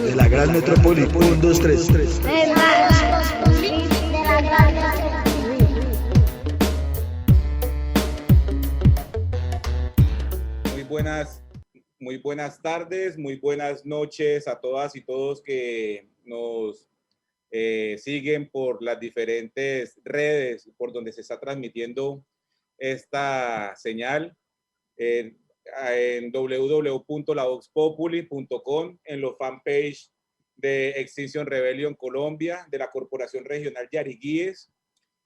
De la gran metrópoli. 1, 2, 3. Muy buenas tardes, muy buenas noches a todas y todos que nos siguen por las diferentes redes por donde se está transmitiendo esta señal en www.lavoxpopuli.com, en los fanpage de Extinction Rebellion Colombia, de la Corporación Regional Yariguíes,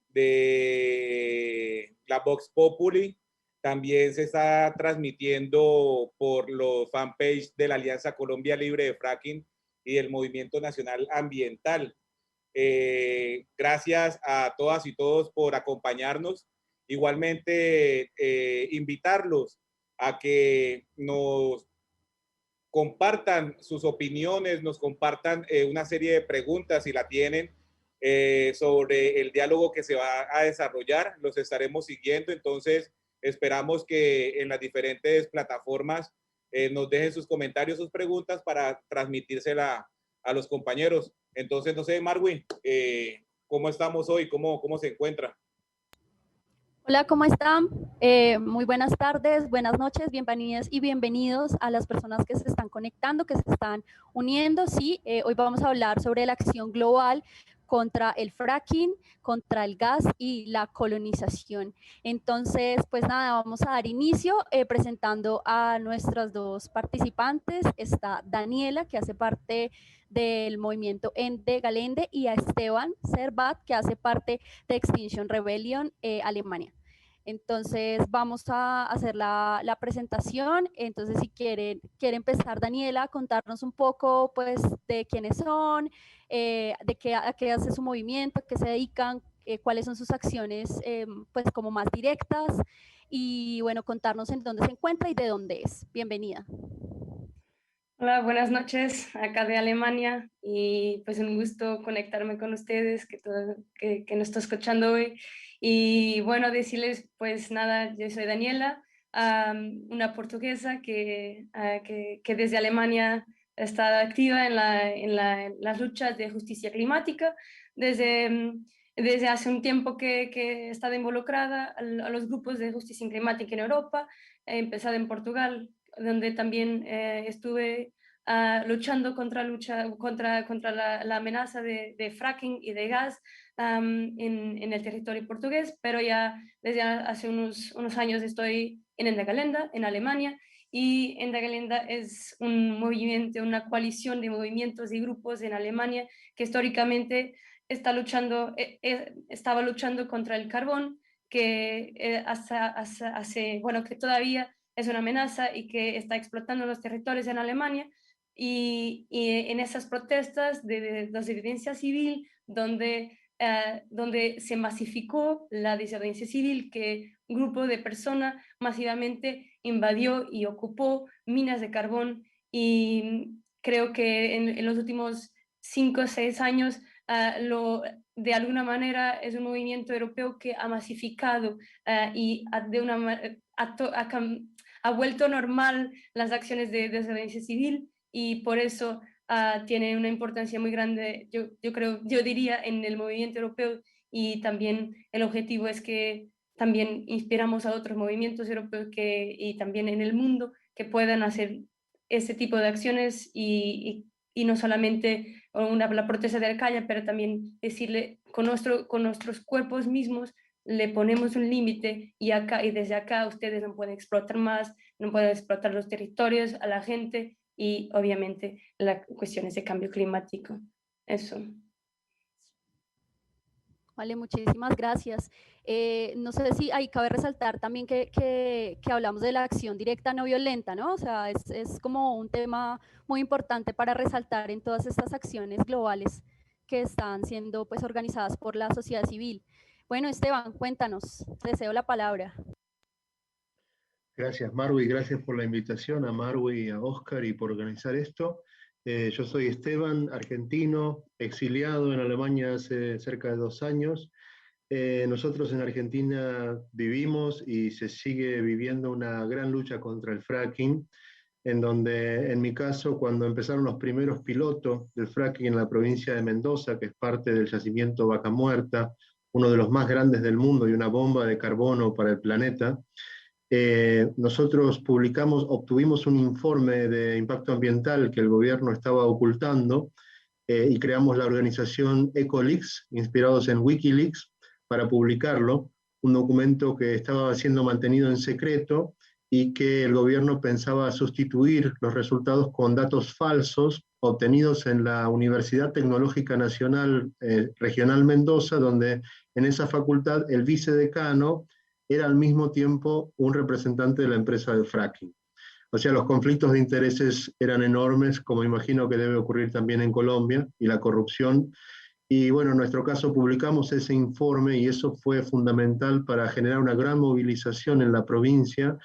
de la Vox Populi. También se está transmitiendo por los fanpage de la Alianza Colombia Libre de Fracking y del Movimiento Nacional Ambiental. Gracias a todas y todos por acompañarnos. Igualmente, invitarlos a que nos compartan sus opiniones, nos compartan una serie de preguntas si la tienen sobre el diálogo que se va a desarrollar. Los estaremos siguiendo, entonces esperamos que en las diferentes plataformas nos dejen sus comentarios, sus preguntas para transmitírsela a los compañeros. Entonces, no sé, Marwin, ¿cómo estamos hoy? ¿Cómo se encuentra? Hola, ¿cómo están? Muy buenas tardes, buenas noches, bienvenidas y bienvenidos a las personas que se están conectando, que se están uniendo. Sí, hoy vamos a hablar sobre la acción global contra el fracking, contra el gas y la colonización. Entonces, pues nada, vamos a dar inicio presentando a nuestras dos participantes. Está Daniela, que hace parte del movimiento Ende Galende, y a Esteban Servat, que hace parte de Extinction Rebellion Alemania. Entonces vamos a hacer la presentación. Entonces, si quiere empezar Daniela a contarnos un poco pues de quiénes son, a qué hace su movimiento, a qué se dedican, cuáles son sus acciones pues como más directas, y bueno, contarnos en dónde se encuentra y de dónde es. Bienvenida. Hola, buenas noches, acá de Alemania, y pues un gusto conectarme con ustedes, que nos está escuchando hoy. Y bueno, decirles pues nada, yo soy Daniela, una portuguesa que desde Alemania está activa en las luchas de justicia climática. Desde hace un tiempo que he estado involucrada a los grupos de justicia climática en Europa. He empezado en Portugal, donde también estuve luchando contra la amenaza de fracking y de gas en el territorio portugués, pero ya desde hace unos años estoy en Endagalenda, en Alemania, y Endagalenda es un movimiento, una coalición de movimientos y grupos en Alemania que históricamente estaba luchando contra el carbón, que que todavía es una amenaza y que está explotando los territorios en Alemania. Y en esas protestas de desobediencia civil, donde se masificó la desobediencia civil, que un grupo de personas masivamente invadió y ocupó minas de carbón. Y creo que en los últimos 5 o 6 años de alguna manera es un movimiento europeo que ha masificado y ha vuelto normal las acciones de desobediencia civil, y por eso tiene una importancia muy grande, yo diría, en el movimiento europeo. Y también el objetivo es que también inspiramos a otros movimientos europeos y también en el mundo, que puedan hacer ese tipo de acciones, y no solamente la protesta de la calle, pero también decirle con nuestros cuerpos mismos le ponemos un límite, y desde acá ustedes no pueden explotar más, no pueden explotar los territorios, a la gente, y obviamente las cuestiones de cambio climático. Eso. Vale, muchísimas gracias. No sé si ahí cabe resaltar también que hablamos de la acción directa no violenta, ¿no? O sea, es como un tema muy importante para resaltar en todas estas acciones globales que están siendo pues organizadas por la sociedad civil. Bueno, Esteban, cuéntanos, te cedo la palabra. Gracias, Marwi, gracias por la invitación a Marwi y a Oscar y por organizar esto. Yo soy Esteban, argentino, exiliado en Alemania hace cerca de 2 años. Nosotros en Argentina vivimos y se sigue viviendo una gran lucha contra el fracking. en donde en mi caso, cuando empezaron los primeros pilotos del fracking en la provincia de Mendoza, que es parte del yacimiento Vaca Muerta, uno de los más grandes del mundo y una bomba de carbono para el planeta, nosotros obtuvimos un informe de impacto ambiental que el gobierno estaba ocultando, y creamos la organización EcoLeaks, inspirados en Wikileaks, para publicarlo, un documento que estaba siendo mantenido en secreto y que el gobierno pensaba sustituir los resultados con datos falsos obtenidos en la Universidad Tecnológica Nacional Regional Mendoza, donde en esa facultad el vicedecano era al mismo tiempo un representante de la empresa de fracking. O sea, los conflictos de intereses eran enormes, como imagino que debe ocurrir también en Colombia, y la corrupción. Y bueno, en nuestro caso publicamos ese informe y eso fue fundamental para generar una gran movilización en la provincia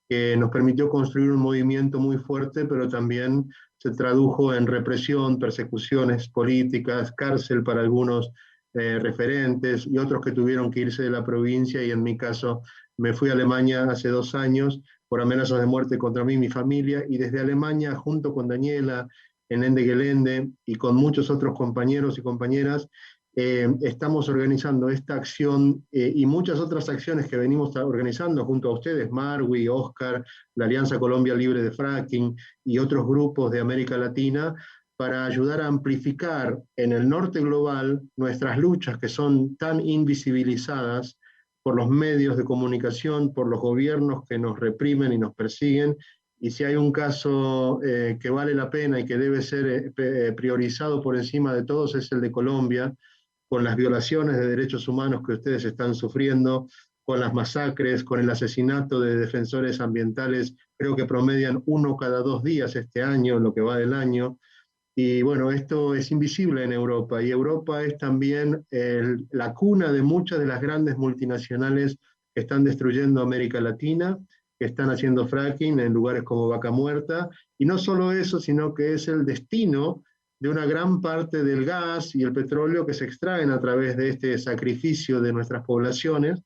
que nos permitió construir un movimiento muy fuerte, pero también se tradujo en represión, persecuciones políticas, cárcel para algunos referentes y otros que tuvieron que irse de la provincia, y en mi caso me fui a Alemania hace 2 años por amenazas de muerte contra mí y mi familia, y desde Alemania, junto con Daniela, en Ende Gelände y con muchos otros compañeros y compañeras, estamos organizando esta acción y muchas otras acciones que venimos organizando junto a ustedes, Marwi, Oscar, la Alianza Colombia Libre de Fracking y otros grupos de América Latina, para ayudar a amplificar en el norte global nuestras luchas que son tan invisibilizadas por los medios de comunicación, por los gobiernos que nos reprimen y nos persiguen. Y si hay un caso que vale la pena y que debe ser priorizado por encima de todos, es el de Colombia, con las violaciones de derechos humanos que ustedes están sufriendo, con las masacres, con el asesinato de defensores ambientales, creo que promedian 1 cada 2 días este año, en lo que va del año. Y bueno, esto es invisible en Europa, y Europa es también la cuna de muchas de las grandes multinacionales que están destruyendo América Latina, que están haciendo fracking en lugares como Vaca Muerta, y no solo eso, sino que es el destino de una gran parte del gas y el petróleo que se extraen a través de este sacrificio de nuestras poblaciones.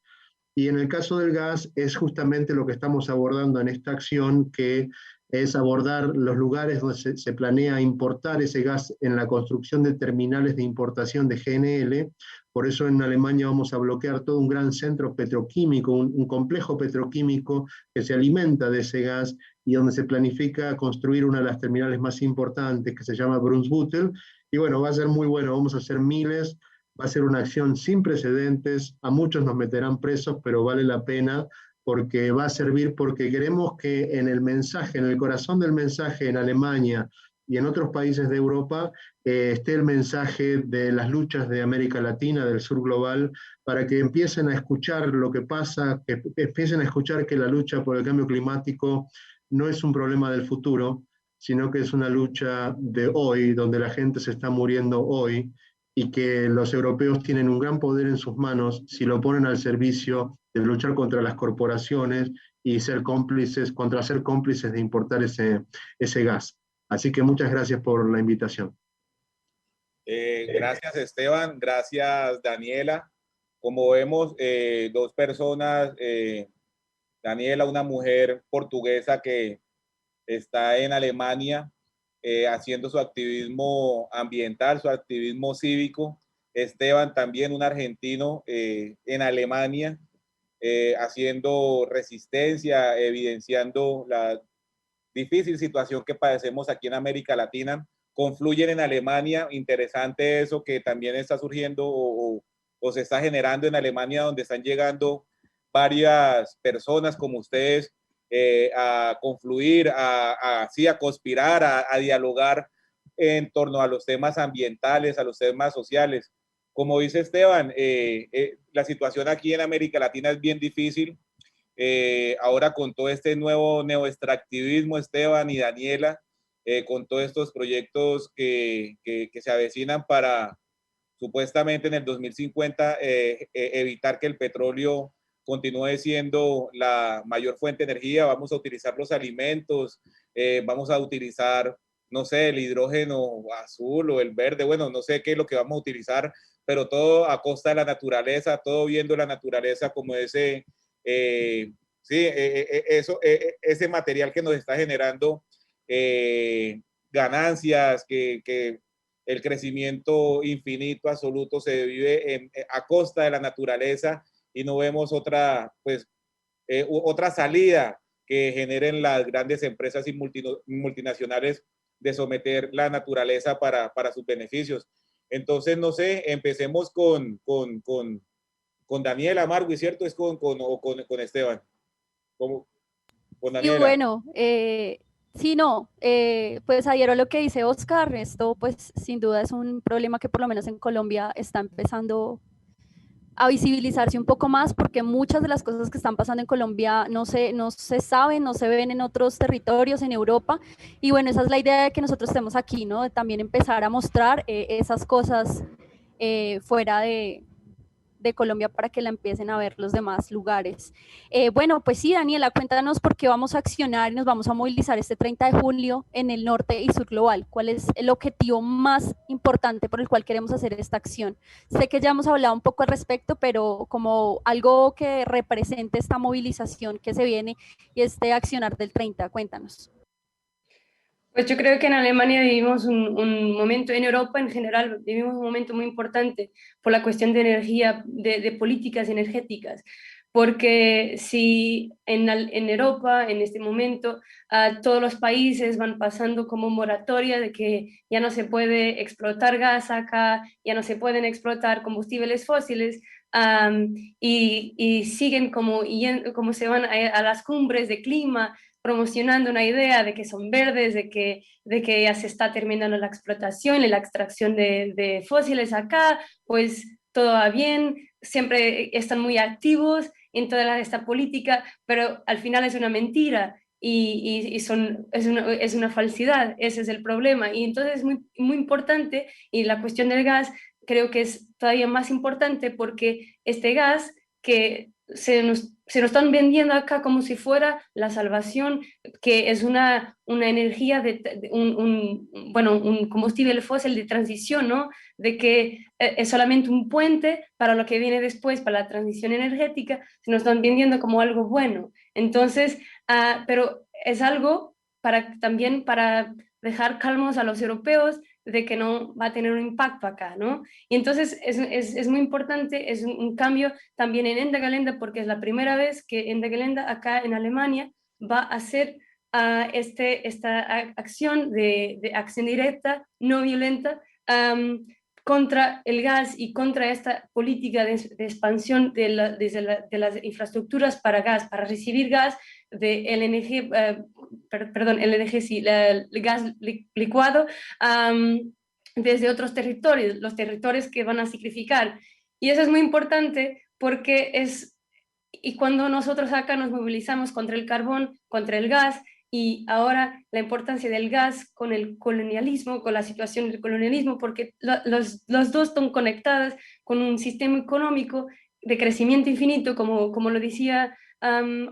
Y en el caso del gas es justamente lo que estamos abordando en esta acción, que es abordar los lugares donde se planea importar ese gas en la construcción de terminales de importación de GNL. Por eso en Alemania vamos a bloquear todo un gran centro petroquímico, un complejo petroquímico que se alimenta de ese gas, y donde se planifica construir una de las terminales más importantes, que se llama Brunsbüttel. Y bueno, va a ser muy bueno, vamos a hacer miles. Va a ser una acción sin precedentes, a muchos nos meterán presos, pero vale la pena porque va a servir, porque queremos que en el mensaje, en el corazón del mensaje en Alemania y en otros países de Europa, esté el mensaje de las luchas de América Latina, del sur global, para que empiecen a escuchar lo que pasa, que empiecen a escuchar que la lucha por el cambio climático no es un problema del futuro, sino que es una lucha de hoy, donde la gente se está muriendo hoy, y que los europeos tienen un gran poder en sus manos si lo ponen al servicio de luchar contra las corporaciones y ser cómplices de importar ese gas. Así que muchas gracias por la invitación. Gracias, Esteban. Gracias, Daniela. Como vemos, 2 personas, Daniela, una mujer portuguesa que está en Alemania, haciendo su activismo ambiental, su activismo cívico. Esteban, también un argentino en Alemania, haciendo resistencia, evidenciando la difícil situación que padecemos aquí en América Latina. Confluyen en Alemania. Interesante eso que también está surgiendo o se está generando en Alemania, donde están llegando varias personas como ustedes, a confluir, a conspirar, a dialogar en torno a los temas ambientales, a los temas sociales. Como dice Esteban, la situación aquí en América Latina es bien difícil. Ahora con todo este nuevo neoextractivismo, Esteban y Daniela, con todos estos proyectos que se avecinan para supuestamente en el 2050 evitar que el petróleo continúe siendo la mayor fuente de energía. Vamos a utilizar los alimentos, vamos a utilizar, no sé, el hidrógeno azul o el verde, bueno, no sé qué es lo que vamos a utilizar, pero todo a costa de la naturaleza, todo viendo la naturaleza como ese, ese material que nos está generando ganancias, que el crecimiento infinito absoluto se vive a costa de la naturaleza y no vemos otra, pues, otra salida que generen las grandes empresas y multinacionales de someter la naturaleza para sus beneficios. Entonces, no sé, empecemos con Daniela Margui, ¿cierto? Es con Esteban. Con Y Daniela. bueno, sí, no, pues adhiero a lo que dice Oscar. Esto pues sin duda es un problema que por lo menos en Colombia está empezando a visibilizarse un poco más, porque muchas de las cosas que están pasando en Colombia no se saben, no se ven en otros territorios, en Europa, y bueno, esa es la idea de que nosotros estemos aquí, ¿no? De también empezar a mostrar esas cosas fuera de Colombia para que la empiecen a ver los demás lugares. Bueno, pues sí, Daniela, cuéntanos por qué vamos a accionar y nos vamos a movilizar este 30 de julio en el norte y sur global. ¿Cuál es el objetivo más importante por el cual queremos hacer esta acción? Sé que ya hemos hablado un poco al respecto, pero como algo que represente esta movilización que se viene y este accionar del 30, cuéntanos. Pues yo creo que en Alemania vivimos un momento, en Europa en general, vivimos un momento muy importante por la cuestión de energía, de políticas energéticas, porque si en Europa en este momento todos los países van pasando como moratoria de que ya no se puede explotar gas acá, ya no se pueden explotar combustibles fósiles, y siguen como se van a las cumbres de clima, promocionando una idea de que son verdes, de que ya se está terminando la explotación y la extracción de fósiles acá, pues todo va bien, siempre están muy activos en toda esta política, pero al final es una mentira es una falsidad, ese es el problema. Y entonces es muy, muy importante, y la cuestión del gas creo que es todavía más importante porque este gas que se nos están vendiendo acá como si fuera la salvación, que es una energía, bueno, un combustible fósil de transición, ¿no? De que es solamente un puente para lo que viene después, para la transición energética, se nos están vendiendo como algo bueno. Entonces, pero es algo también para dejar calmos a los europeos de que no va a tener un impacto acá, ¿no? Y entonces es muy importante, es un cambio también en Ende Gelände, porque es la primera vez que Ende Gelände acá en Alemania va a hacer esta acción de acción directa, no violenta, contra el gas y contra esta política de expansión de las infraestructuras para gas, para recibir gas de LNG, perdón, LNG sí, el gas licuado, desde otros territorios, los territorios que van a sacrificar. Y eso es muy importante porque y cuando nosotros acá nos movilizamos contra el carbón, contra el gas, y ahora la importancia del gas con el colonialismo, con la situación del colonialismo, porque los dos están conectados con un sistema económico de crecimiento infinito, como lo decía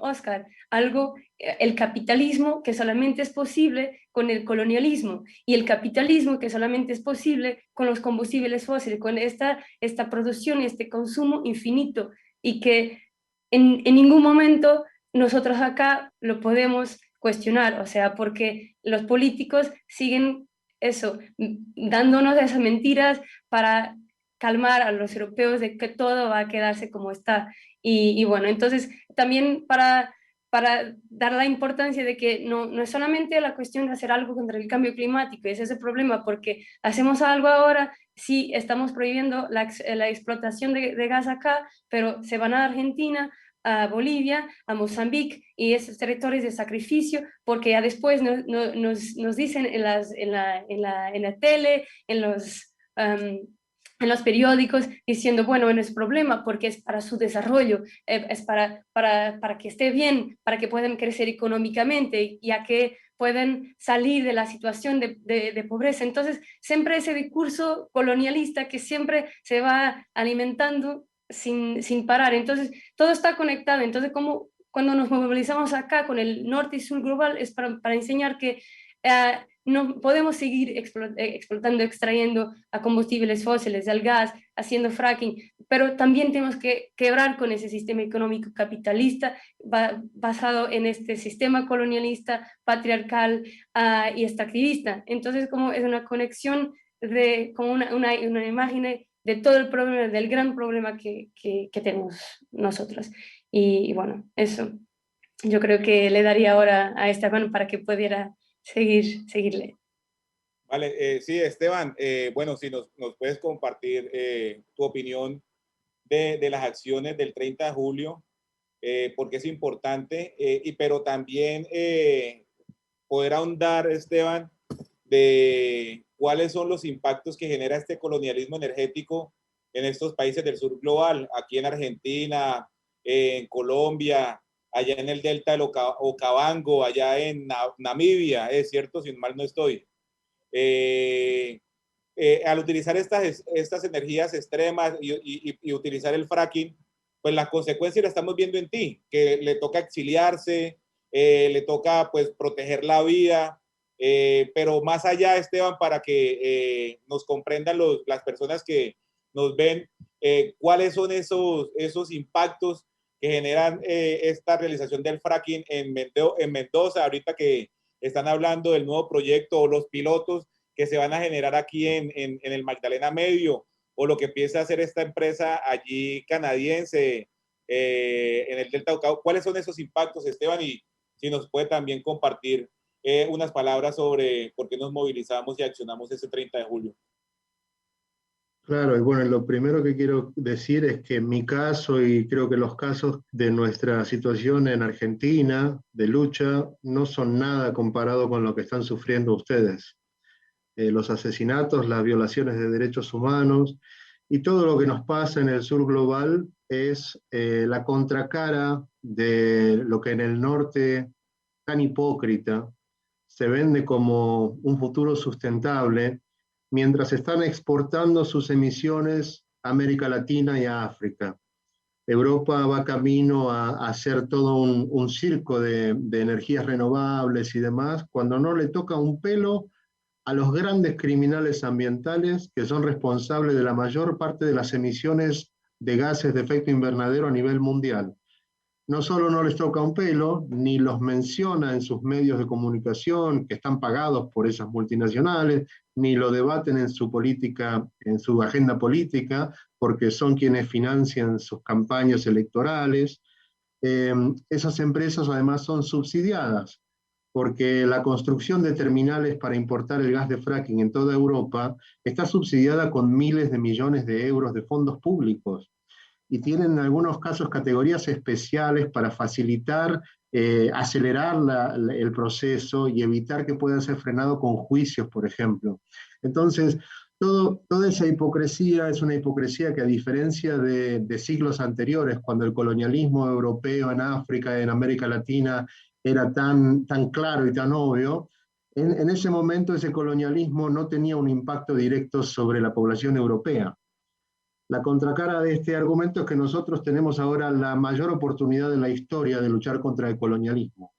Oscar, el capitalismo que solamente es posible con el colonialismo, y el capitalismo que solamente es posible con los combustibles fósiles, con esta producción y este consumo infinito, y que en ningún momento nosotros acá lo podemos cuestionar, o sea, porque los políticos siguen eso, dándonos esas mentiras para calmar a los europeos de que todo va a quedarse como está. Y bueno, entonces también para dar la importancia de que no es solamente la cuestión de hacer algo contra el cambio climático, ese es el problema, porque hacemos algo ahora, sí estamos prohibiendo la explotación de gas acá, pero se van a Argentina, a Bolivia, a Mozambique y esos territorios de sacrificio, porque ya después nos dicen en la tele, en los periódicos, diciendo, bueno, no es problema porque es para su desarrollo, es para que esté bien, para que puedan crecer económicamente, ya que pueden salir de la situación de pobreza. Entonces, siempre ese discurso colonialista que siempre se va alimentando sin parar. Entonces, todo está conectado. Entonces, cuando nos movilizamos acá con el norte y sur global, es para enseñar que no podemos seguir explotando, extrayendo a combustibles fósiles, al gas, haciendo fracking, pero también tenemos que quebrar con ese sistema económico capitalista basado en este sistema colonialista, patriarcal y extractivista. Entonces, como es una conexión como una imagen de todo el problema, del gran problema que tenemos nosotros. Y bueno, eso. Yo creo que le daría ahora a Esteban para que pudiera seguirle. Vale, sí, Esteban, bueno, si nos puedes compartir tu opinión de las acciones del 30 de julio, porque es importante, pero también poder ahondar, Esteban, de cuáles son los impactos que genera este colonialismo energético en estos países del sur global, aquí en Argentina, en Colombia, allá en el delta del Okavango, allá en Namibia, es cierto, si mal no estoy. Al utilizar estas energías extremas y utilizar el fracking, pues las consecuencias las estamos viendo en ti, que le toca exiliarse, le toca pues proteger la vida, pero más allá, Esteban, para que nos comprendan las personas que nos ven, cuáles son esos impactos que generan esta realización del fracking en Mendoza, ahorita que están hablando del nuevo proyecto o los pilotos que se van a generar aquí en el Magdalena Medio, o lo que empieza a hacer esta empresa allí canadiense en el Delta Ocao. ¿Cuáles son esos impactos, Esteban? Y si nos puede también compartir unas palabras sobre por qué nos movilizamos y accionamos ese 30 de julio. Claro, y bueno, lo primero que quiero decir es que en mi caso, y creo que los casos de nuestra situación en Argentina de lucha, no son nada comparado con lo que están sufriendo ustedes. Los asesinatos, las violaciones de derechos humanos y todo lo que nos pasa en el sur global es la contracara de lo que en el norte, tan hipócrita, se vende como un futuro sustentable, mientras están exportando sus emisiones a América Latina y a África. Europa va camino a hacer todo un circo de energías renovables y demás, cuando no le toca un pelo a los grandes criminales ambientales que son responsables de la mayor parte de las emisiones de gases de efecto invernadero a nivel mundial. No solo no les toca un pelo, ni los menciona en sus medios de comunicación que están pagados por esas multinacionales, ni lo debaten en su política, en su agenda política, porque son quienes financian sus campañas electorales. Esas empresas además son subsidiadas, porque la construcción de terminales para importar el gas de fracking en toda Europa está subsidiada con miles de millones de euros de fondos públicos, y tienen en algunos casos categorías especiales para facilitar, acelerar el proceso y evitar que pueda ser frenado con juicios, por ejemplo. Entonces, toda esa hipocresía es una hipocresía que, a diferencia de siglos anteriores, cuando el colonialismo europeo en África, en América Latina, era tan claro y tan obvio, en ese momento ese colonialismo no tenía un impacto directo sobre la población europea. La contracara de este argumento es que nosotros tenemos ahora la mayor oportunidad en la historia de luchar contra el colonialismo.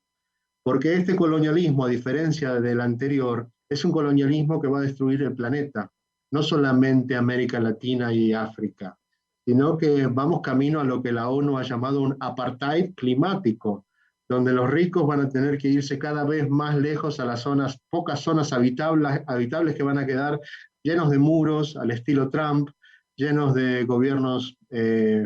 Porque este colonialismo, a diferencia del anterior, es un colonialismo que va a destruir el planeta, no solamente América Latina y África, sino que vamos camino a lo que la ONU ha llamado un apartheid climático, donde los ricos van a tener que irse cada vez más lejos a las pocas zonas habitables que van a quedar llenos de muros, al estilo Trump, llenos de gobiernos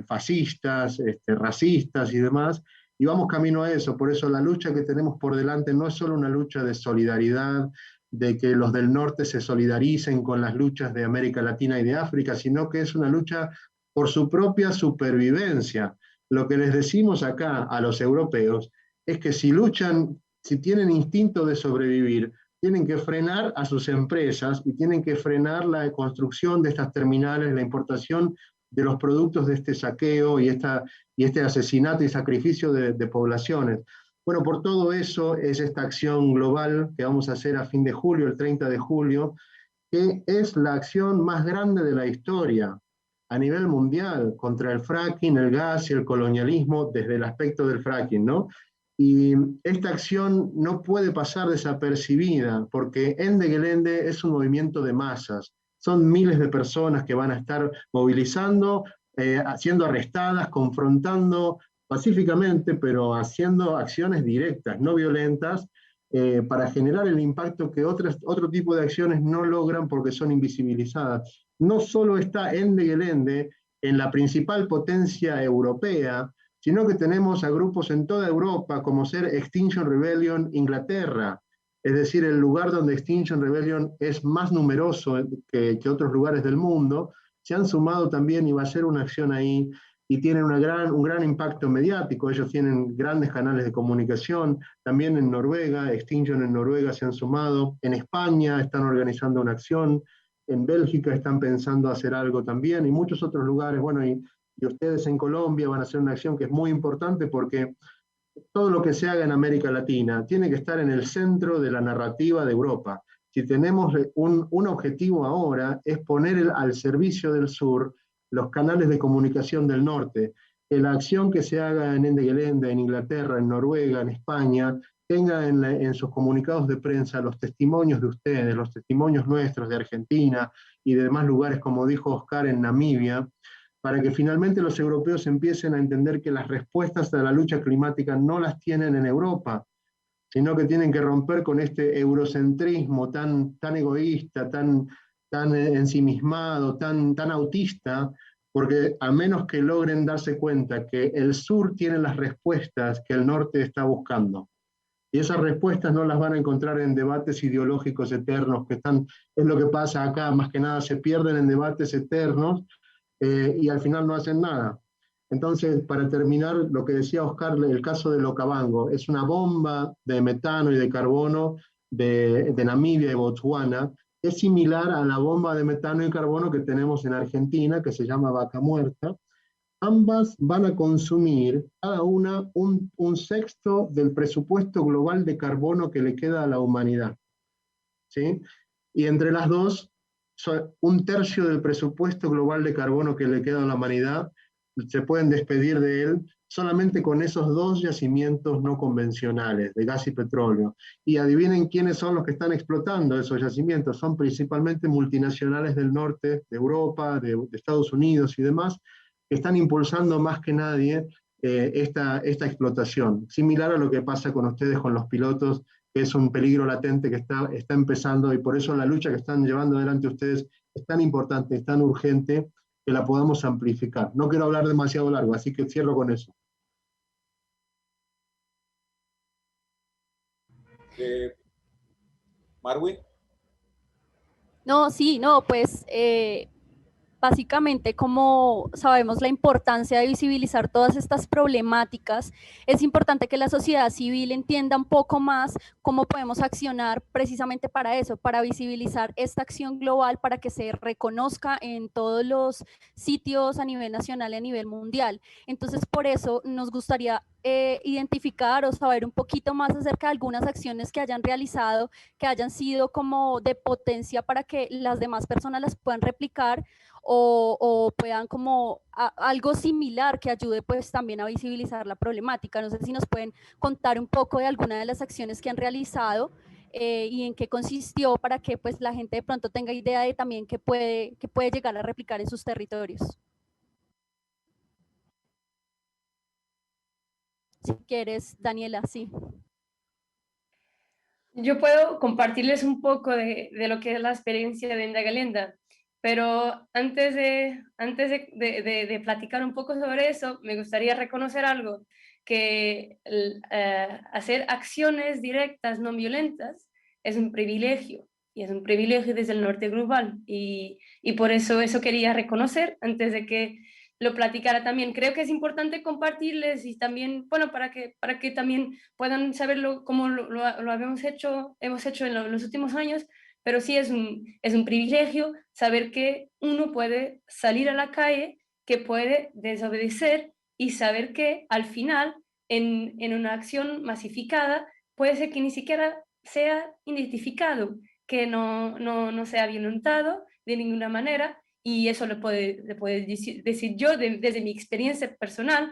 fascistas, racistas y demás, y vamos camino a eso. Por eso la lucha que tenemos por delante no es solo una lucha de solidaridad, de que los del norte se solidaricen con las luchas de América Latina y de África, sino que es una lucha por su propia supervivencia. Lo que les decimos acá a los europeos es que si luchan, si tienen instinto de sobrevivir, tienen que frenar a sus empresas y tienen que frenar la construcción de estas terminales, la importación de los productos de este saqueo y este asesinato y sacrificio de poblaciones. Bueno, por todo eso es esta acción global que vamos a hacer a fin de julio, el 30 de julio, que es la acción más grande de la historia a nivel mundial contra el fracking, el gas y el colonialismo desde el aspecto del fracking, ¿no? Y esta acción no puede pasar desapercibida, porque Ende Gelände es un movimiento de masas. Son miles de personas que van a estar movilizando siendo arrestadas, confrontando pacíficamente, pero haciendo acciones directas, no violentas, para generar el impacto que otro tipo de acciones no logran porque son invisibilizadas. No solo está Ende Gelände en la principal potencia europea, sino que tenemos a grupos en toda Europa, como ser Extinction Rebellion Inglaterra, es decir, el lugar donde Extinction Rebellion es más numeroso que otros lugares del mundo. Se han sumado también y va a ser una acción ahí, y tienen un gran impacto mediático. Ellos tienen grandes canales de comunicación, también en Noruega, Extinction en Noruega se han sumado, en España están organizando una acción, en Bélgica están pensando hacer algo también, y muchos otros lugares, bueno, y ustedes en Colombia van a hacer una acción que es muy importante porque todo lo que se haga en América Latina tiene que estar en el centro de la narrativa de Europa. Si tenemos un objetivo ahora es poner al servicio del sur los canales de comunicación del norte, que la acción que se haga en Ende Gelände, en Inglaterra, en Noruega, en España, tenga en sus comunicados de prensa los testimonios de ustedes, los testimonios nuestros de Argentina y de demás lugares, como dijo Oscar, en Namibia, para que finalmente los europeos empiecen a entender que las respuestas a la lucha climática no las tienen en Europa, sino que tienen que romper con este eurocentrismo tan egoísta, tan ensimismado, tan autista, porque a menos que logren darse cuenta que el sur tiene las respuestas que el norte está buscando. Y esas respuestas no las van a encontrar en debates ideológicos eternos, es lo que pasa acá, más que nada se pierden en debates eternos, y al final no hacen nada. Entonces, para terminar, lo que decía Oscar, el caso del Okavango, es una bomba de metano y de carbono de Namibia y Botswana, es similar a la bomba de metano y carbono que tenemos en Argentina, que se llama Vaca Muerta. Ambas van a consumir cada una un sexto del presupuesto global de carbono que le queda a la humanidad, ¿sí? Y entre las dos, un tercio del presupuesto global de carbono que le queda a la humanidad se pueden despedir de él solamente con esos dos yacimientos no convencionales de gas y petróleo. Y adivinen quiénes son los que están explotando esos yacimientos. Son principalmente multinacionales del norte, de Europa, de Estados Unidos y demás, que están impulsando más que nadie esta explotación. Similar a lo que pasa con ustedes, con los pilotos, que es un peligro latente que está empezando, y por eso la lucha que están llevando adelante ustedes es tan importante, es tan urgente, que la podamos amplificar. No quiero hablar demasiado largo, así que cierro con eso. Marwi. No, sí, no, pues básicamente, como sabemos la importancia de visibilizar todas estas problemáticas, es importante que la sociedad civil entienda un poco más cómo podemos accionar precisamente para eso, para visibilizar esta acción global, para que se reconozca en todos los sitios a nivel nacional y a nivel mundial. Entonces, por eso nos gustaría identificar o saber un poquito más acerca de algunas acciones que hayan realizado, que hayan sido como de potencia para que las demás personas las puedan replicar, o puedan como algo similar que ayude pues también a visibilizar la problemática. No sé si nos pueden contar un poco de alguna de las acciones que han realizado y en qué consistió, para que pues la gente de pronto tenga idea de también qué puede llegar a replicar en sus territorios. Si quieres, Daniela, sí. Yo puedo compartirles un poco de lo que es la experiencia de Ende Gelände, pero antes de platicar un poco sobre eso, me gustaría reconocer algo, que hacer acciones directas no violentas es un privilegio, y es un privilegio desde el norte global, y por eso quería reconocer antes de que lo platicara también. Creo que es importante compartirles, y también, bueno, para que también puedan saberlo como lo hemos hecho en los últimos años, pero sí es un privilegio saber que uno puede salir a la calle, que puede desobedecer, y saber que al final, en una acción masificada, puede ser que ni siquiera sea identificado, que no sea violentado de ninguna manera. Y eso le puedo decir yo desde mi experiencia personal,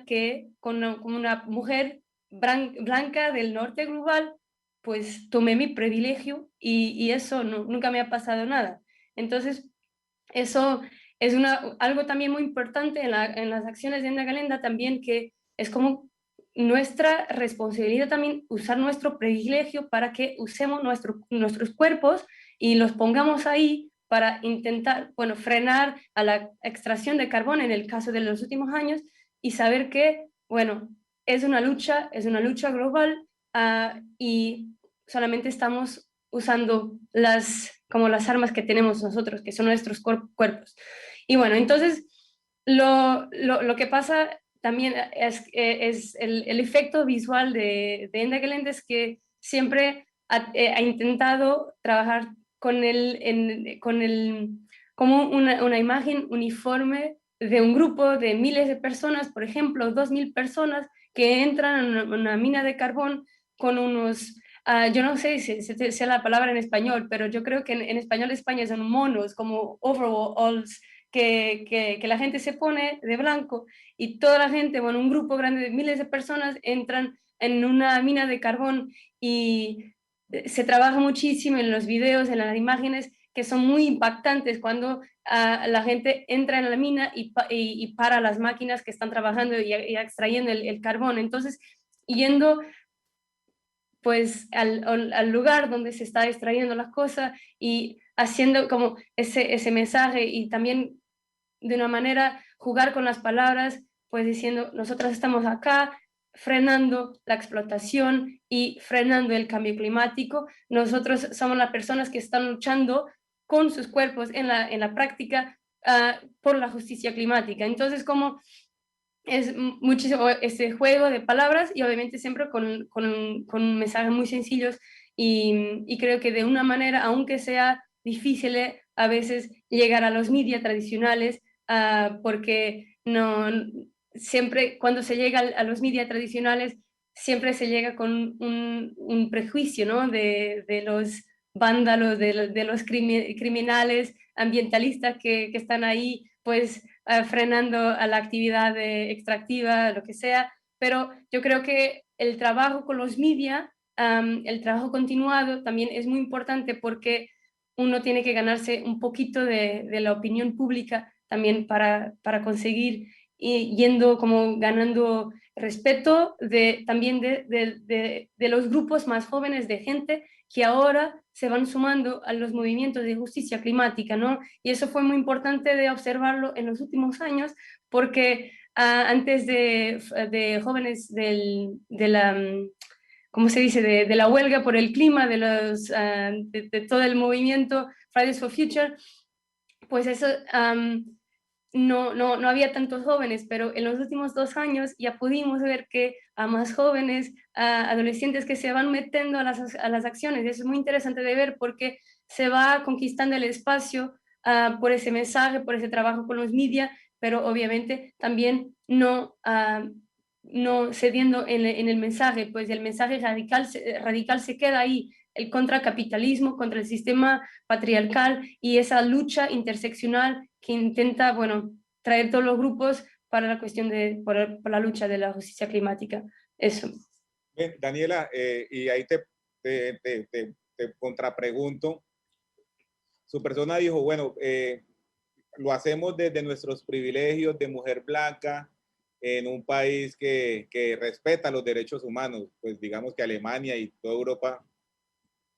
que como una mujer blanca del norte global, pues tomé mi privilegio, y eso nunca me ha pasado nada. Entonces, eso es algo también muy importante en las acciones de Enda Galenda también, que es como nuestra responsabilidad también usar nuestro privilegio para que usemos nuestros cuerpos y los pongamos ahí para intentar, bueno, frenar a la extracción de carbón en el caso de los últimos años y saber que, bueno, es una lucha global y solamente estamos usando como las armas que tenemos nosotros, que son nuestros cuerpos. Y bueno, entonces lo que pasa también es el efecto visual de Enda Galenda es que siempre ha intentado trabajar como una imagen uniforme de un grupo de miles de personas, por ejemplo, 2000 personas que entran en una mina de carbón con unos, yo no sé si sea la palabra en español, pero yo creo que en español de España son monos, como overalls, que la gente se pone de blanco y toda la gente, bueno, un grupo grande de miles de personas entran en una mina de carbón y se trabaja muchísimo en los videos, en las imágenes, que son muy impactantes cuando la gente entra en la mina y para las máquinas que están trabajando y extrayendo el carbón. Entonces, yendo pues al lugar donde se está extrayendo las cosas y haciendo como ese mensaje y también de una manera jugar con las palabras, pues diciendo, nosotras estamos acá frenando la explotación y frenando el cambio climático. Nosotros somos las personas que están luchando con sus cuerpos en la práctica por la justicia climática. Entonces, como es muchísimo ese juego de palabras y obviamente siempre con mensajes muy sencillos y creo que de una manera, aunque sea difícil a veces llegar a los medios tradicionales, porque no siempre cuando se llega a los medios tradicionales siempre se llega con un prejuicio, ¿no? de los vándalos, de los criminales ambientalistas que están ahí, pues frenando a la actividad extractiva, lo que sea, pero yo creo que el trabajo con los media, el trabajo continuado también es muy importante porque uno tiene que ganarse un poquito de la opinión pública también para conseguir yendo como ganando respeto también de los grupos más jóvenes de gente que ahora se van sumando a los movimientos de justicia climática, ¿no? Y eso fue muy importante de observarlo en los últimos años, porque antes de jóvenes de la, ¿cómo se dice?, de la huelga por el clima, de todo el movimiento Fridays for Future, pues eso no había tantos jóvenes, pero en los últimos 2 años ya pudimos ver que a más jóvenes, a adolescentes que se van metiendo a las acciones. Y eso es muy interesante de ver porque se va conquistando el espacio por ese mensaje, por ese trabajo con los media, pero obviamente también no cediendo en el mensaje, pues el mensaje radical se queda ahí, el contracapitalismo, contra el sistema patriarcal y esa lucha interseccional que intenta, bueno, traer todos los grupos para la cuestión por la lucha de la justicia climática. Eso. Bien, Daniela, y ahí te contrapregunto. Su persona dijo, bueno, lo hacemos desde nuestros privilegios de mujer blanca en un país que respeta los derechos humanos, pues digamos que Alemania y toda Europa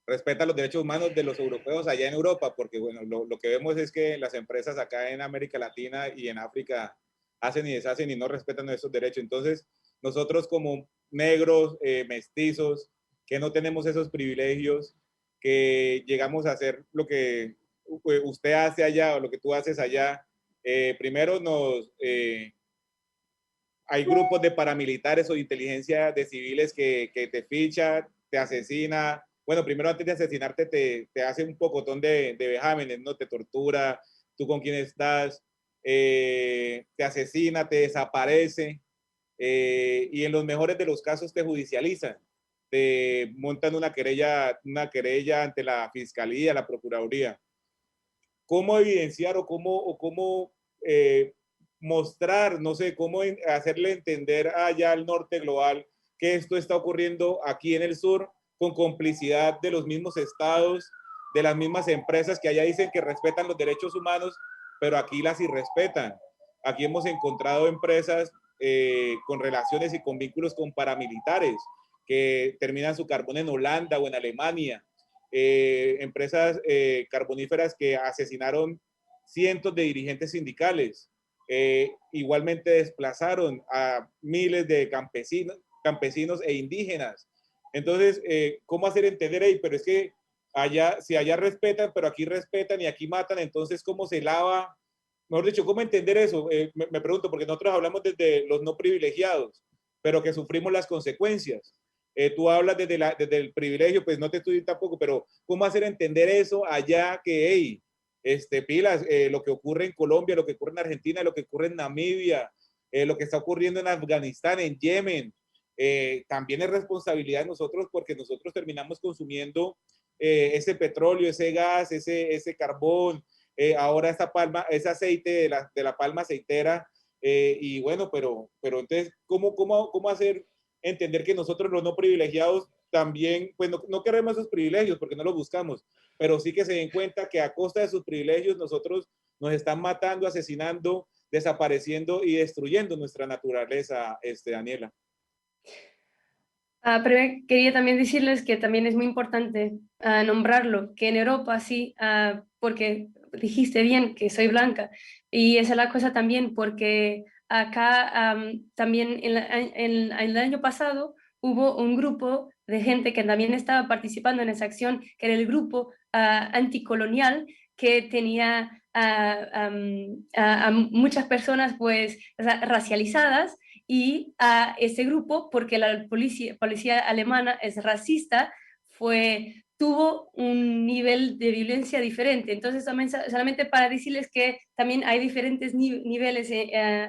respeta los derechos humanos de los europeos allá en Europa, porque bueno, lo que vemos es que las empresas acá en América Latina y en África hacen y deshacen y no respetan nuestros derechos. Entonces, nosotros como negros, mestizos, que no tenemos esos privilegios, que llegamos a hacer lo que usted hace allá o lo que tú haces allá, primero hay grupos de paramilitares o de inteligencia de civiles que te fichan, te asesina. Bueno, primero antes de asesinarte te hace un pocotón de vejámenes, ¿no? Te tortura, tú con quién estás, te asesina, te desaparece y en los mejores de los casos te judicializan. Te montan una querella ante la fiscalía, la procuraduría. ¿Cómo evidenciar o cómo mostrar, no sé, cómo hacerle entender allá al norte global que esto está ocurriendo aquí en el sur con complicidad de los mismos estados, de las mismas empresas que allá dicen que respetan los derechos humanos, pero aquí las irrespetan. Aquí hemos encontrado empresas con relaciones y con vínculos con paramilitares que terminan su carbón en Holanda o en Alemania. Empresas carboníferas que asesinaron cientos de dirigentes sindicales. Igualmente desplazaron a miles de campesinos e indígenas. Entonces, ¿cómo hacer entender ahí? Pero es que allá, si allá respetan, pero aquí respetan y aquí matan, entonces, ¿cómo se lava? Mejor dicho, ¿cómo entender eso? Me pregunto, porque nosotros hablamos desde los no privilegiados, pero que sufrimos las consecuencias. Tú hablas desde el privilegio, pues no te estoy tampoco, pero ¿cómo hacer entender eso allá que, hey, pilas, lo que ocurre en Colombia, lo que ocurre en Argentina, lo que ocurre en Namibia, lo que está ocurriendo en Afganistán, en Yemen, también es responsabilidad de nosotros porque nosotros terminamos consumiendo ese petróleo, ese gas, ese carbón, ahora esta palma, ese aceite de la palma aceitera, y bueno, pero entonces, ¿cómo hacer entender que nosotros los no privilegiados también, pues no queremos esos privilegios porque no los buscamos, pero sí que se den cuenta que a costa de sus privilegios nosotros nos están matando, asesinando, desapareciendo y destruyendo nuestra naturaleza, Daniela? Pero quería también decirles que también es muy importante nombrarlo, que en Europa sí, porque dijiste bien que soy blanca, y esa es la cosa también, porque acá también el año pasado hubo un grupo de gente que también estaba participando en esa acción, que era el grupo anticolonial, que tenía a muchas personas pues racializadas, y a ese grupo, porque la policía alemana es racista, tuvo un nivel de violencia diferente. Entonces, solamente para decirles que también hay diferentes niveles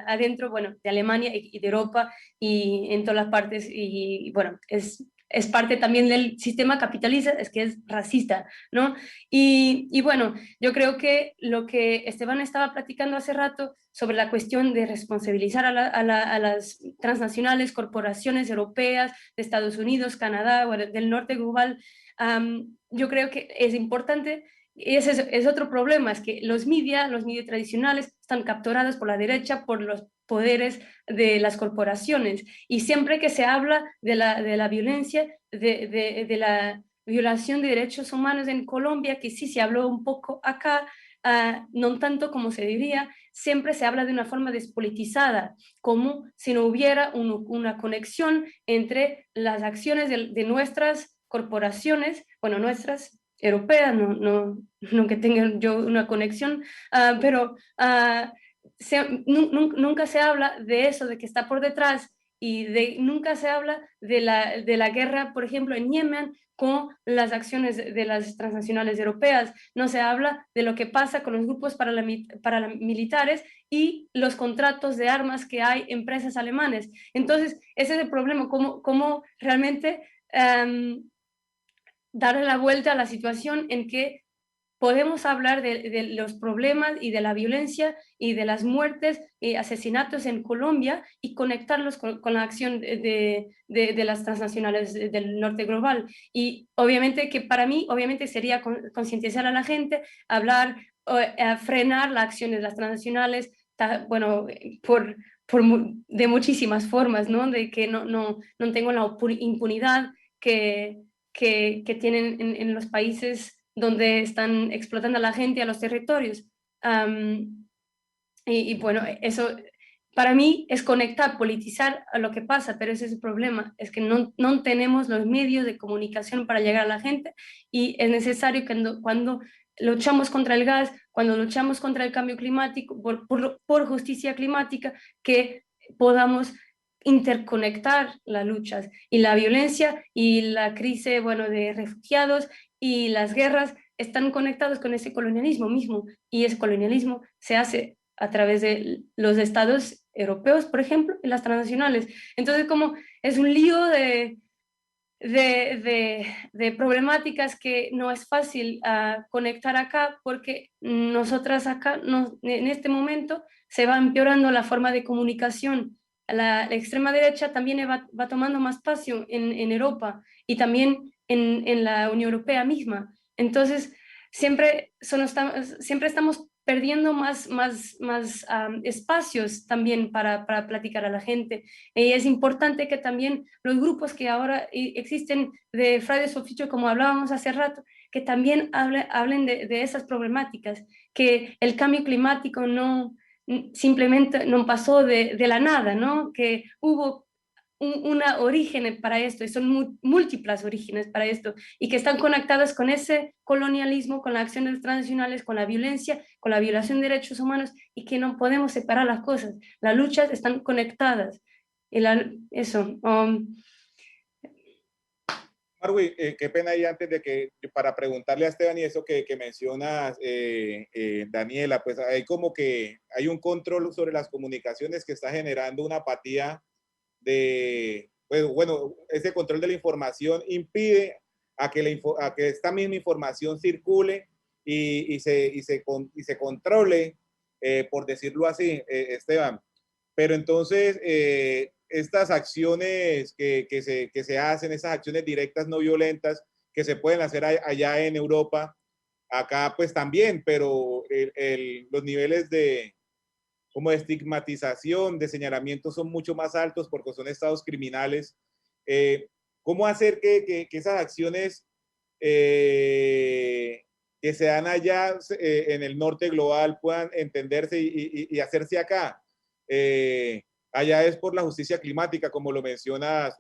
adentro, bueno, de Alemania y de Europa y en todas las partes, y bueno, es parte también del sistema capitalista, es que es racista, ¿no? Y bueno, yo creo que lo que Esteban estaba platicando hace rato sobre la cuestión de responsabilizar a las transnacionales, corporaciones europeas, de Estados Unidos, Canadá, o del norte global, yo creo que es importante. Ese es otro problema, es que los medios tradicionales están capturados por la derecha, por los poderes de las corporaciones, y siempre que se habla de la violencia, de la violación de derechos humanos en Colombia, que sí se habló un poco acá, no tanto como se diría, siempre se habla de una forma despolitizada, como si no hubiera una conexión entre las acciones de nuestras corporaciones, bueno, nuestras europeas, no que tengan yo una conexión, pero nunca se habla de eso, de que está por detrás, y nunca se habla de la guerra, por ejemplo, en Yemen, con las acciones de las transnacionales europeas. No se habla de lo que pasa con los grupos paramilitares y los contratos de armas que hay empresas alemanes. Entonces, ese es el problema, cómo realmente darle la vuelta a la situación en que podemos hablar de los problemas y de la violencia y de las muertes y asesinatos en Colombia, y conectarlos con la acción de las transnacionales del norte global. Y obviamente que para mí, obviamente sería concientizar a la gente, hablar, frenar la acción de las transnacionales, bueno, de muchísimas formas, ¿no? De que no tengo la impunidad que tienen en los países donde están explotando a la gente, a los territorios. Y bueno, eso para mí es conectar, politizar a lo que pasa, pero ese es el problema, es que no tenemos los medios de comunicación para llegar a la gente, y es necesario que cuando luchamos contra el gas, cuando luchamos contra el cambio climático, por justicia climática, que podamos interconectar las luchas, y la violencia y la crisis, bueno, de refugiados y las guerras están conectados con ese colonialismo mismo, y ese colonialismo se hace a través de los estados europeos, por ejemplo, y las transnacionales. Entonces, como es un lío de problemáticas que no es fácil conectar acá, porque nosotras acá, en este momento, se va empeorando la forma de comunicación. La extrema derecha también va tomando más espacio en Europa, y también en la Unión Europea misma. Entonces, siempre estamos perdiendo más espacios también para platicar a la gente. Y es importante que también los grupos que ahora existen de Fridays for Future, como hablábamos hace rato, que también hablen de esas problemáticas, que el cambio climático no simplemente no pasó de la nada, ¿no? Que hubo una origen para esto, y son múltiples orígenes para esto, y que están conectadas con ese colonialismo, con las acciones transnacionales, con la violencia, con la violación de derechos humanos, y que no podemos separar las cosas. Las luchas están conectadas. Y eso. Marwi, qué pena ahí antes de que, para preguntarle a Esteban y eso que mencionas, Daniela, pues hay como que hay un control sobre las comunicaciones que está generando una apatía pues bueno, ese control de la información impide a que esta misma información circule y se controle, por decirlo así, Esteban. Pero entonces, estas acciones que se hacen, esas acciones directas no violentas que se pueden hacer allá en Europa, acá pues también, pero los niveles como de estigmatización, de señalamiento son mucho más altos porque son estados criminales. ¿Cómo hacer que esas acciones que se dan allá en el norte global puedan entenderse y hacerse acá? Allá es por la justicia climática, como lo mencionas,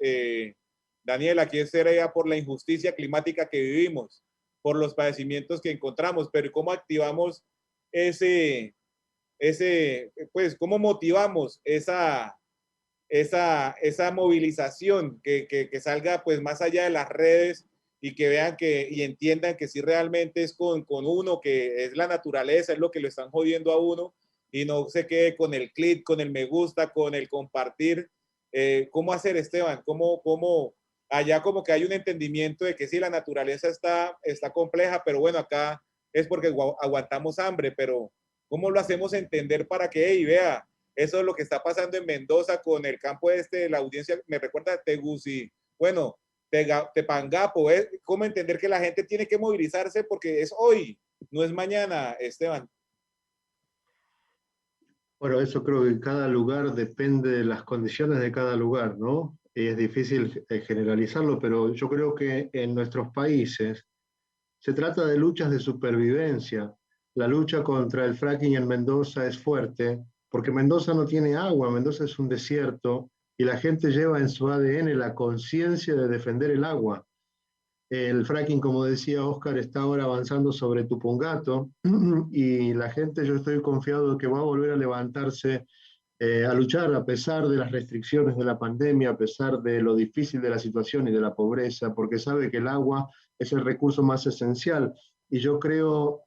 Daniel, aquí sería por la injusticia climática que vivimos, por los padecimientos que encontramos, pero ¿cómo activamos pues, cómo motivamos esa movilización que salga pues más allá de las redes y que vean y entiendan que sí realmente es con uno, que es la naturaleza, es lo que lo están jodiendo a uno y no se quede con el clic, con el me gusta, con el compartir? ¿Cómo hacer, Esteban? ¿Cómo allá como que hay un entendimiento de que sí, la naturaleza está compleja, pero bueno, acá es porque aguantamos hambre, pero ¿cómo lo hacemos entender para que, hey, vea, eso es lo que está pasando en Mendoza con el campo de la audiencia, me recuerda a Teguci, bueno, Tepangapo, cómo entender que la gente tiene que movilizarse porque es hoy, no es mañana, Esteban? Bueno, eso creo que en cada lugar depende de las condiciones de cada lugar, ¿no? Es difícil generalizarlo, pero yo creo que en nuestros países se trata de luchas de supervivencia. La lucha contra el fracking en Mendoza es fuerte, porque Mendoza no tiene agua, Mendoza es un desierto, y la gente lleva en su ADN la conciencia de defender el agua. El fracking, como decía Oscar, está ahora avanzando sobre Tupungato, y la gente, yo estoy confiado de que va a volver a levantarse, a luchar a pesar de las restricciones de la pandemia, a pesar de lo difícil de la situación y de la pobreza, porque sabe que el agua es el recurso más esencial. Y yo creo,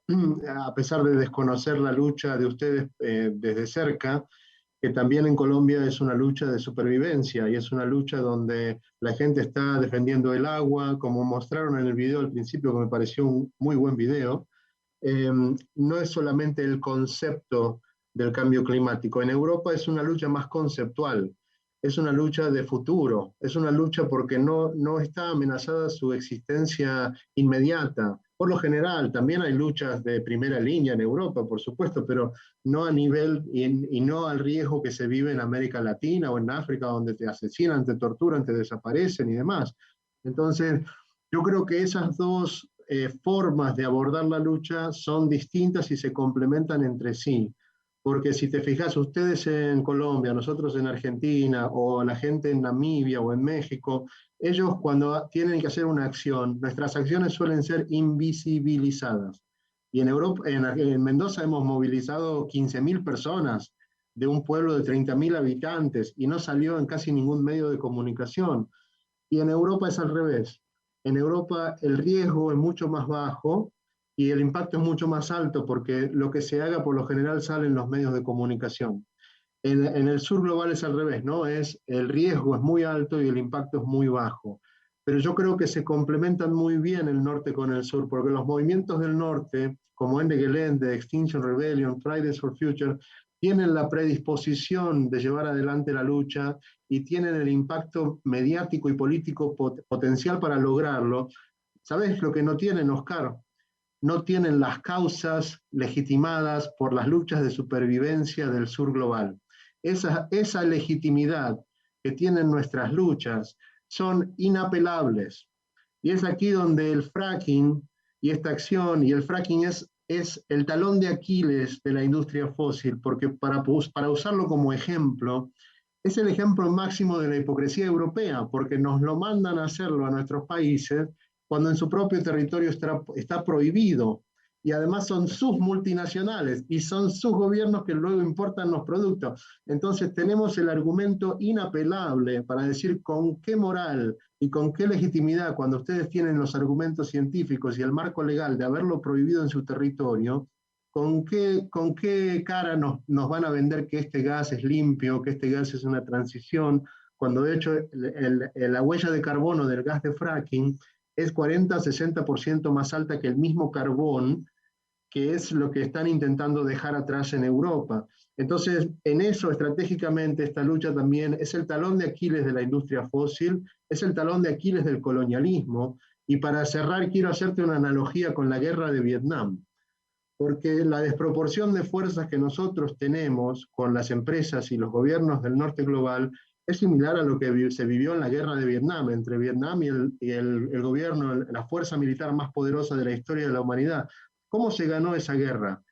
a pesar de desconocer la lucha de ustedes desde cerca, que también en Colombia es una lucha de supervivencia y es una lucha donde la gente está defendiendo el agua, como mostraron en el video al principio, que me pareció un muy buen video. No es solamente el concepto del cambio climático. En Europa es una lucha más conceptual, es una lucha de futuro, es una lucha porque no está amenazada su existencia inmediata. Por lo general, también hay luchas de primera línea en Europa, por supuesto, pero no a nivel y no al riesgo que se vive en América Latina o en África, donde te asesinan, te torturan, te desaparecen y demás. Entonces, yo creo que esas dos formas de abordar la lucha son distintas y se complementan entre sí. Porque si te fijas, ustedes en Colombia, nosotros en Argentina, o la gente en Namibia o en México, ellos cuando tienen que hacer una acción, nuestras acciones suelen ser invisibilizadas. Y en Europa, en Mendoza hemos movilizado 15.000 personas de un pueblo de 30.000 habitantes y no salió en casi ningún medio de comunicación. Y en Europa es al revés. En Europa el riesgo es mucho más bajo y el impacto es mucho más alto porque lo que se haga por lo general sale en los medios de comunicación. En el sur global es al revés, ¿no? El riesgo es muy alto y el impacto es muy bajo. Pero yo creo que se complementan muy bien el norte con el sur, porque los movimientos del norte, como Ende Gelände, Extinction Rebellion, Fridays for Future, tienen la predisposición de llevar adelante la lucha y tienen el impacto mediático y político potencial para lograrlo. ¿Sabes lo que no tienen, Oscar? no tienen las causas legitimadas por las luchas de supervivencia del sur global. Esa legitimidad que tienen nuestras luchas son inapelables. Y es aquí donde el fracking y esta acción, y el fracking es el talón de Aquiles de la industria fósil, porque para usarlo como ejemplo, es el ejemplo máximo de la hipocresía europea, porque nos lo mandan a hacerlo a nuestros países cuando en su propio territorio está prohibido. Y además son sus multinacionales y son sus gobiernos que luego importan los productos. Entonces tenemos el argumento inapelable para decir con qué moral y con qué legitimidad, cuando ustedes tienen los argumentos científicos y el marco legal de haberlo prohibido en su territorio, con qué cara nos van a vender que este gas es limpio, que este gas es una transición, cuando de hecho la huella de carbono del gas de fracking es 40-60% más alta que el mismo carbón, que es lo que están intentando dejar atrás en Europa. Entonces, en eso estratégicamente esta lucha también es el talón de Aquiles de la industria fósil, es el talón de Aquiles del colonialismo, y para cerrar quiero hacerte una analogía con la guerra de Vietnam, porque la desproporción de fuerzas que nosotros tenemos con las empresas y los gobiernos del norte global es similar a lo que se vivió en la guerra de Vietnam, entre Vietnam y el gobierno, la fuerza militar más poderosa de la historia de la humanidad. ¿Cómo se ganó esa guerra?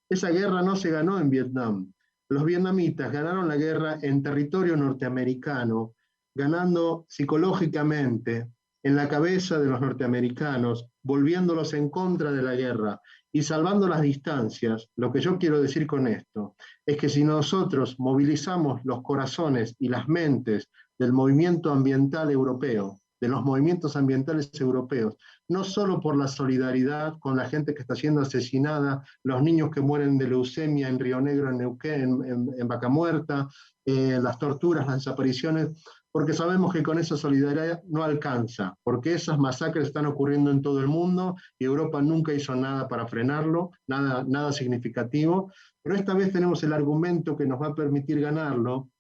Esa guerra no se ganó en Vietnam. Los vietnamitas ganaron la guerra en territorio norteamericano, ganando psicológicamente en la cabeza de los norteamericanos, volviéndolos en contra de la guerra y salvando las distancias. Lo que yo quiero decir con esto es que si nosotros movilizamos los corazones y las mentes del movimiento ambiental europeo, de los movimientos ambientales europeos, no solo por la solidaridad con la gente que está siendo asesinada, los niños que mueren de leucemia en Río Negro, en Neuquén, en Vaca Muerta, las torturas, las desapariciones, porque sabemos que con esa solidaridad no alcanza, porque esas masacres están ocurriendo en todo el mundo y Europa nunca hizo nada para frenarlo, nada significativo, pero esta vez tenemos el argumento que nos va a permitir ganarlo,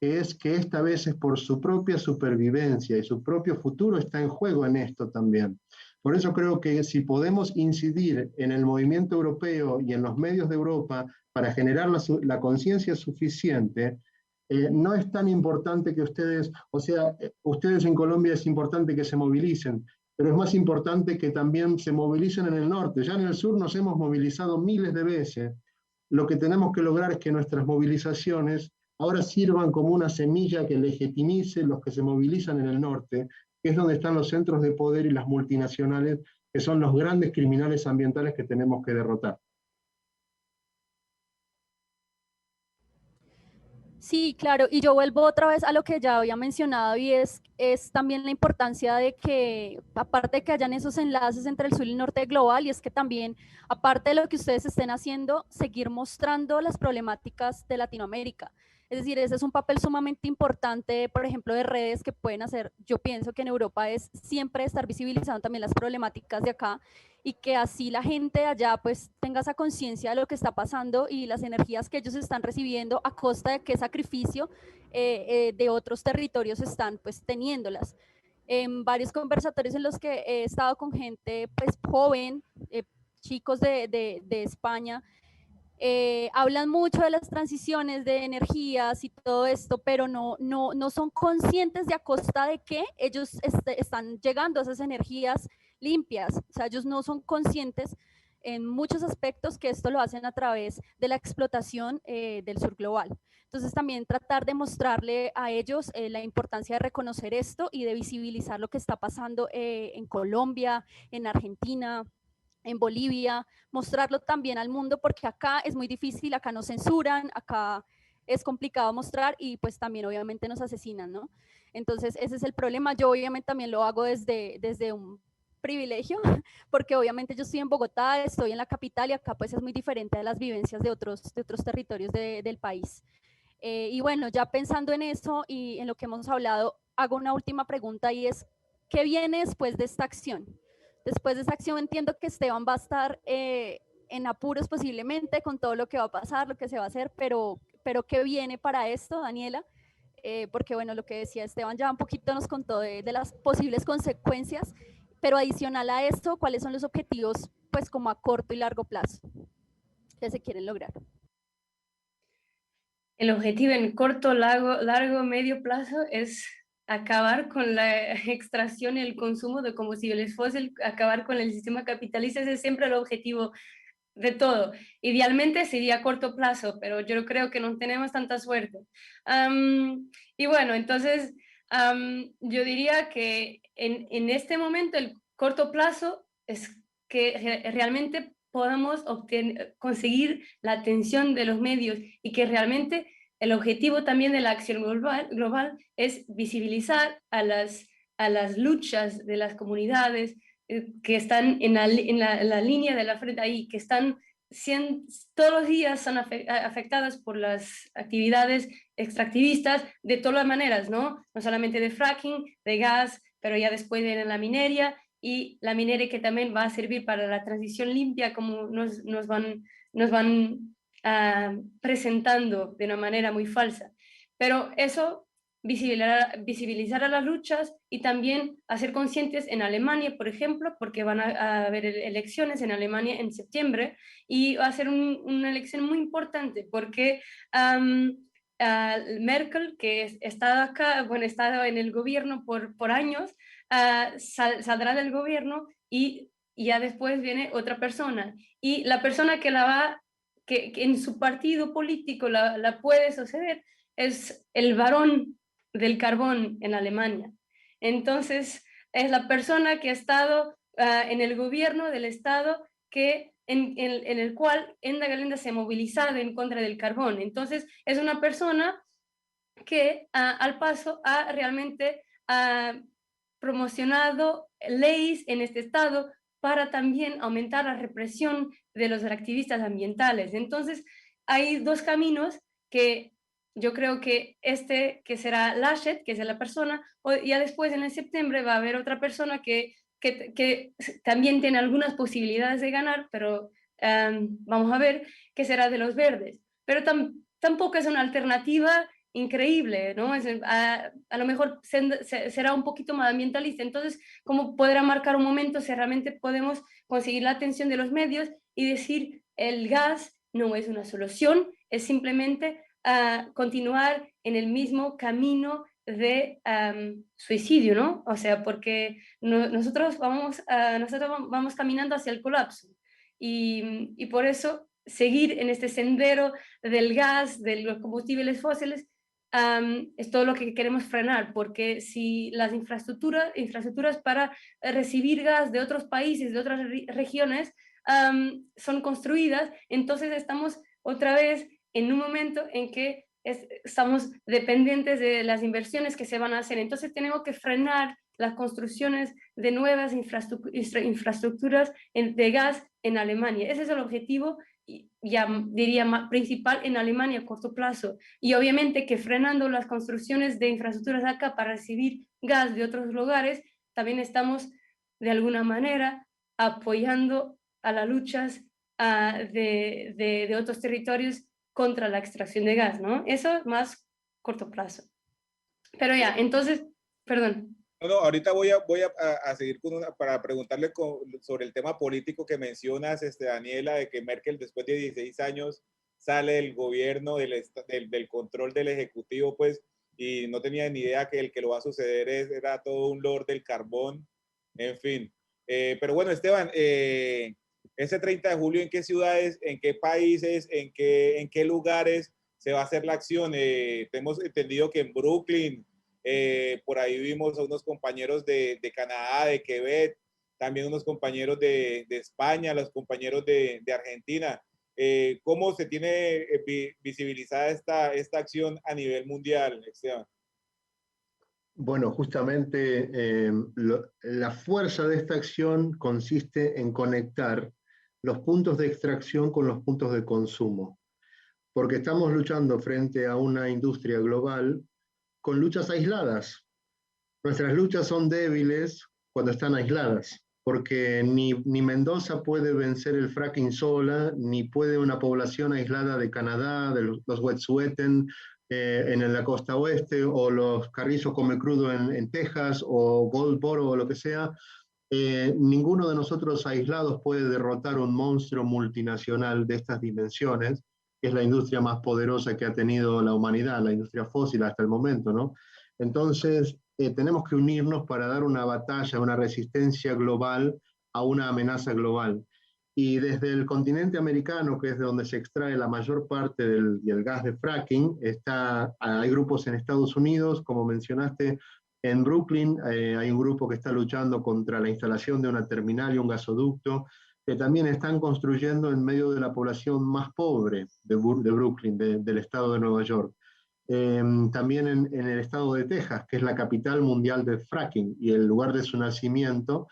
que es que esta vez es por su propia supervivencia y su propio futuro está en juego en esto también. Por eso creo que si podemos incidir en el movimiento europeo y en los medios de Europa para generar la conciencia suficiente, no es tan importante que ustedes, o sea, ustedes en Colombia es importante que se movilicen, pero es más importante que también se movilicen en el norte. Ya en el sur nos hemos movilizado miles de veces. Lo que tenemos que lograr es que nuestras movilizaciones ahora sirvan como una semilla que legitimice los que se movilizan en el norte, que es donde están los centros de poder y las multinacionales, que son los grandes criminales ambientales que tenemos que derrotar. Sí, claro, y yo vuelvo otra vez a lo que ya había mencionado y es también la importancia de que, aparte de que hayan esos enlaces entre el sur y el norte global, y es que también, aparte de lo que ustedes estén haciendo, seguir mostrando las problemáticas de Latinoamérica. Es decir, ese es un papel sumamente importante, por ejemplo, de redes que pueden hacer. Yo pienso que en Europa es siempre estar visibilizando también las problemáticas de acá y que así la gente de allá pues tenga esa conciencia de lo que está pasando y las energías que ellos están recibiendo a costa de qué sacrificio de otros territorios están pues teniéndolas. En varios conversatorios en los que he estado con gente pues joven, chicos de España, hablan mucho de las transiciones de energías y todo esto, pero no son conscientes de a costa de que ellos están llegando a esas energías limpias. O sea, ellos no son conscientes en muchos aspectos que esto lo hacen a través de la explotación del sur global. Entonces también tratar de mostrarle a ellos la importancia de reconocer esto y de visibilizar lo que está pasando en Colombia, en Argentina, en Bolivia, mostrarlo también al mundo, porque acá es muy difícil, acá nos censuran, acá es complicado mostrar y pues también obviamente nos asesinan, ¿no? Entonces ese es el problema. Yo obviamente también lo hago desde un privilegio, porque obviamente yo estoy en Bogotá, estoy en la capital y acá pues es muy diferente a las vivencias de otros territorios del país. Y bueno, ya pensando en eso y en lo que hemos hablado, hago una última pregunta y es, ¿qué viene después de esta acción? Después de esa acción entiendo que Esteban va a estar en apuros posiblemente con todo lo que va a pasar, lo que se va a hacer, pero ¿qué viene para esto, Daniela? Porque bueno, lo que decía Esteban ya un poquito nos contó de las posibles consecuencias, pero adicional a esto, ¿cuáles son los objetivos pues como a corto y largo plazo que se quieren lograr? El objetivo en corto, largo, medio plazo es acabar con la extracción y el consumo de combustibles fósiles, acabar con el sistema capitalista. Ese es siempre el objetivo de todo. Idealmente sería a corto plazo, pero yo creo que no tenemos tanta suerte. Y bueno, entonces yo diría que en este momento el corto plazo es que realmente podamos conseguir la atención de los medios y que realmente el objetivo también de la acción global es visibilizar a las luchas de las comunidades que están en la línea de la frente ahí, que están todos los días son afectadas por las actividades extractivistas de todas las maneras, ¿no? No solamente de fracking, de gas, pero ya después viene la minería, y la minería que también va a servir para la transición limpia, como nos van presentando de una manera muy falsa. Pero eso visibilizar a las luchas y también hacer conscientes en Alemania, por ejemplo, porque van a haber elecciones en Alemania en septiembre, y va a ser una elección muy importante porque Merkel, que está acá, bueno, está en el gobierno por años, saldrá del gobierno y ya después viene otra persona. Y la persona que en su partido político la puede suceder es el varón del carbón en Alemania. Entonces, es la persona que ha estado en el gobierno del Estado en el cual Enda Galenda se ha movilizado en contra del carbón. Entonces, es una persona que al paso ha realmente promocionado leyes en este Estado para también aumentar la represión de los activistas ambientales. Entonces, hay dos caminos que yo creo que que será Laschet, que es la persona, ya después en el septiembre va a haber otra persona que también tiene algunas posibilidades de ganar, pero vamos a ver, que será de los verdes. Pero tampoco es una alternativa increíble, ¿no? A lo mejor será un poquito más ambientalista. Entonces, ¿cómo podrá marcar un momento si realmente podemos conseguir la atención de los medios y decir el gas no es una solución, es simplemente continuar en el mismo camino de suicidio, ¿no? O sea, porque nosotros vamos caminando hacia el colapso, y por eso seguir en este sendero del gas, de los combustibles fósiles, es todo lo que queremos frenar, porque si las infraestructuras para recibir gas de otros países, de otras regiones, son construidas, entonces estamos otra vez en un momento en que estamos dependientes de las inversiones que se van a hacer. Entonces tenemos que frenar las construcciones de nuevas infraestructuras de gas en Alemania. Ese es el objetivo, ya diría principal en Alemania a corto plazo. Y obviamente que frenando las construcciones de infraestructuras acá para recibir gas de otros lugares, también estamos de alguna manera apoyando a las luchas de otros territorios contra la extracción de gas, ¿no? Eso es más corto plazo. Pero ya, entonces, perdón. No, ahorita voy a seguir para preguntarle sobre el tema político que mencionas, Daniela, de que Merkel después de 16 años sale del gobierno, del control del ejecutivo, pues, y no tenía ni idea que el que lo va a suceder era todo un lord del carbón, en fin. Pero bueno, Esteban, ese 30 de julio, ¿en qué ciudades, en qué países, en qué lugares se va a hacer la acción? Hemos entendido que en Brooklyn, por ahí vimos a unos compañeros de Canadá, de Quebec, también unos compañeros de España, los compañeros de Argentina. ¿Cómo se tiene visibilizada esta acción a nivel mundial, Esteban? Bueno, justamente la fuerza de esta acción consiste en conectar los puntos de extracción con los puntos de consumo, porque estamos luchando frente a una industria global con luchas aisladas. Nuestras luchas son débiles cuando están aisladas, porque ni Mendoza puede vencer el fracking sola, ni puede una población aislada de Canadá, de los Wet'suwet'en en la costa oeste, o los Carrizo Come Crudo en Texas, o Goldboro o lo que sea, Ninguno de nosotros aislados puede derrotar un monstruo multinacional de estas dimensiones, que es la industria más poderosa que ha tenido la humanidad, la industria fósil hasta el momento, ¿no? Entonces, tenemos que unirnos para dar una batalla, una resistencia global a una amenaza global. Y desde el continente americano, que es de donde se extrae la mayor parte del gas de fracking, hay grupos en Estados Unidos, como mencionaste, en Brooklyn hay un grupo que está luchando contra la instalación de una terminal y un gasoducto, que también están construyendo en medio de la población más pobre de Brooklyn, del estado de Nueva York. También en el estado de Texas, que es la capital mundial del fracking y el lugar de su nacimiento,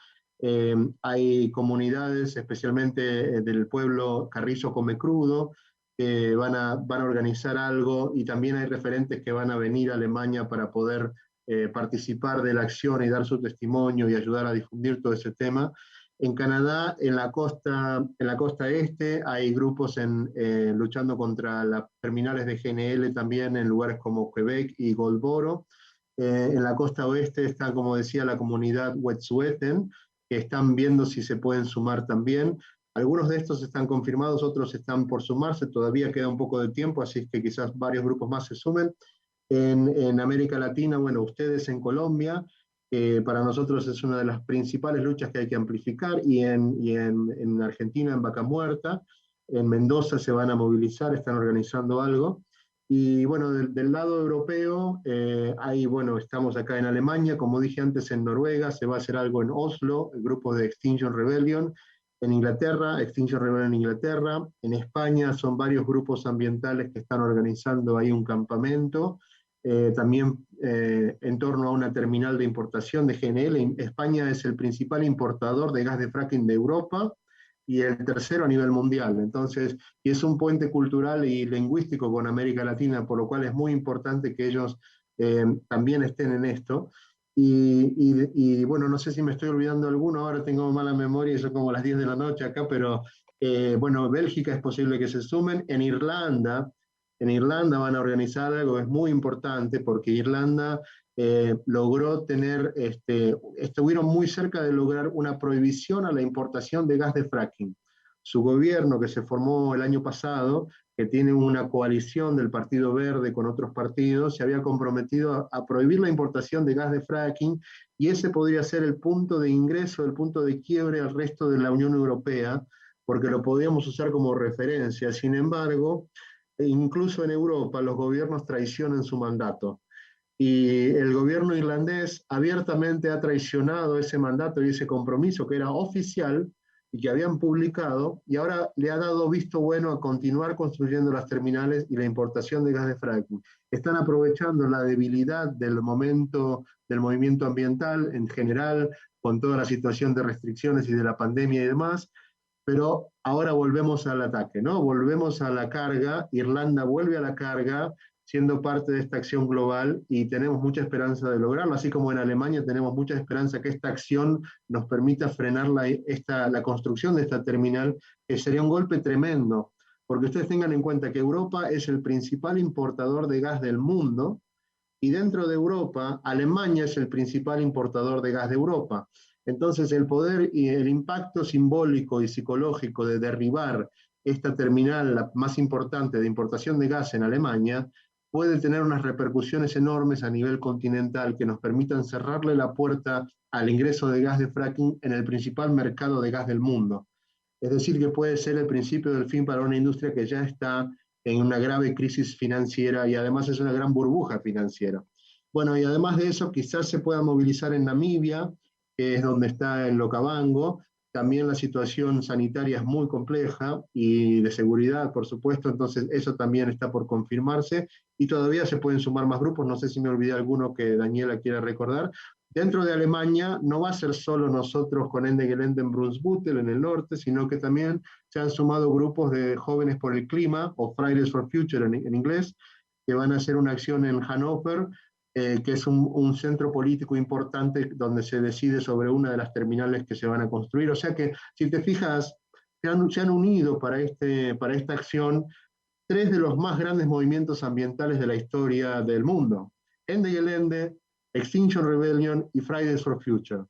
hay comunidades, especialmente del pueblo Carrizo Come Crudo, que van a organizar algo, y también hay referentes que van a venir a Alemania para poder participar de la acción y dar su testimonio y ayudar a difundir todo ese tema. En Canadá, en la costa este, hay grupos luchando contra las terminales de GNL también en lugares como Quebec y Goldboro. En la costa oeste está, como decía, la comunidad Wet'suwet'en, que están viendo si se pueden sumar también. Algunos de estos están confirmados, otros están por sumarse, todavía queda un poco de tiempo, así es que quizás varios grupos más se sumen. En América Latina, bueno, ustedes en Colombia, para nosotros es una de las principales luchas que hay que amplificar, y en Argentina, en Vaca Muerta, en Mendoza se van a movilizar, están organizando algo. Y bueno, del lado europeo, bueno, estamos acá en Alemania, como dije antes, en Noruega, se va a hacer algo en Oslo, el grupo de Extinction Rebellion, en Inglaterra, Extinction Rebellion en Inglaterra, en España son varios grupos ambientales que están organizando ahí un campamento, también en torno a una terminal de importación de GNL. España es el principal importador de gas de fracking de Europa y el tercero a nivel mundial. Entonces, y es un puente cultural y lingüístico con América Latina, por lo cual es muy importante que ellos también estén en esto. Y bueno, no sé si me estoy olvidando alguno, ahora tengo mala memoria y son como las 10 de la noche acá, pero bueno, Bélgica es posible que se sumen. En Irlanda van a organizar algo, es muy importante, porque Irlanda logró estuvieron muy cerca de lograr una prohibición a la importación de gas de fracking. Su gobierno, que se formó el año pasado, que tiene una coalición del Partido Verde con otros partidos, se había comprometido a prohibir la importación de gas de fracking, y ese podría ser el punto de ingreso, el punto de quiebre al resto de la Unión Europea, porque lo podríamos usar como referencia. Sin embargo, incluso en Europa los gobiernos traicionan su mandato. Y el gobierno irlandés abiertamente ha traicionado ese mandato y ese compromiso que era oficial y que habían publicado, y ahora le ha dado visto bueno a continuar construyendo las terminales y la importación de gas de fracking. Están aprovechando la debilidad del movimiento ambiental en general, con toda la situación de restricciones y de la pandemia y demás, pero ahora volvemos al ataque, ¿no? Volvemos a la carga, Irlanda vuelve a la carga, siendo parte de esta acción global, y tenemos mucha esperanza de lograrlo, así como en Alemania tenemos mucha esperanza que esta acción nos permita frenar la construcción de esta terminal, que sería un golpe tremendo, porque ustedes tengan en cuenta que Europa es el principal importador de gas del mundo, y dentro de Europa, Alemania es el principal importador de gas de Europa. Entonces, el poder y el impacto simbólico y psicológico de derribar esta terminal, la más importante de importación de gas en Alemania, puede tener unas repercusiones enormes a nivel continental que nos permitan cerrarle la puerta al ingreso de gas de fracking en el principal mercado de gas del mundo. Es decir, que puede ser el principio del fin para una industria que ya está en una grave crisis financiera, y además es una gran burbuja financiera. Bueno, y además de eso, quizás se pueda movilizar en Namibia, que es donde está el Okavango. También la situación sanitaria es muy compleja, y de seguridad, por supuesto, entonces eso también está por confirmarse, y todavía se pueden sumar más grupos. No sé si me olvidé alguno que Daniela quiera recordar. Dentro de Alemania no va a ser solo nosotros con Ende Gelände en Brunsbüttel, en el norte, sino que también se han sumado grupos de jóvenes por el clima, o Fridays for Future en inglés, que van a hacer una acción en Hannover, que es un centro político importante donde se decide sobre una de las terminales que se van a construir. O sea que, si te fijas, se han unido para esta acción tres de los más grandes movimientos ambientales de la historia del mundo: Ende Gelände, Extinction Rebellion y Fridays for Future.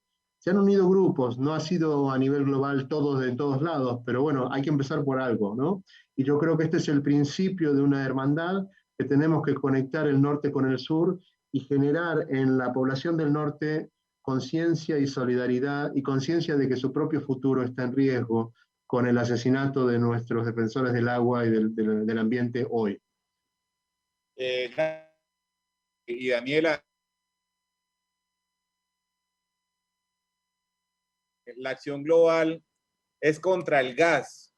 se han unido grupos, no ha sido a nivel global todos de todos lados, pero bueno, hay que empezar por algo, ¿no? Y yo creo que este es el principio de una hermandad, que tenemos que conectar el norte con el sur y generar en la población del norte conciencia y solidaridad y conciencia de que su propio futuro está en riesgo con el asesinato de nuestros defensores del agua y del ambiente hoy. Y Daniela, la acción global es contra el gas,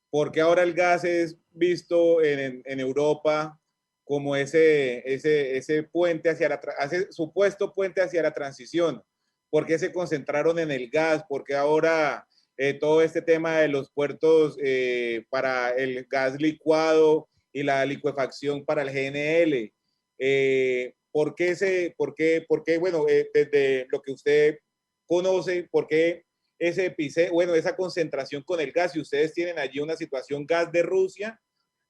porque ahora el gas es visto en Europa como ese puente ese supuesto puente hacia la transición. ¿Por qué se concentraron en el gas? Porque ahora todo este tema de los puertos para el gas licuado y la licuefacción para el GNL. ¿Por qué, bueno, desde lo que usted conoce, por qué esa concentración con el gas? Y ustedes tienen allí una situación gas de Rusia,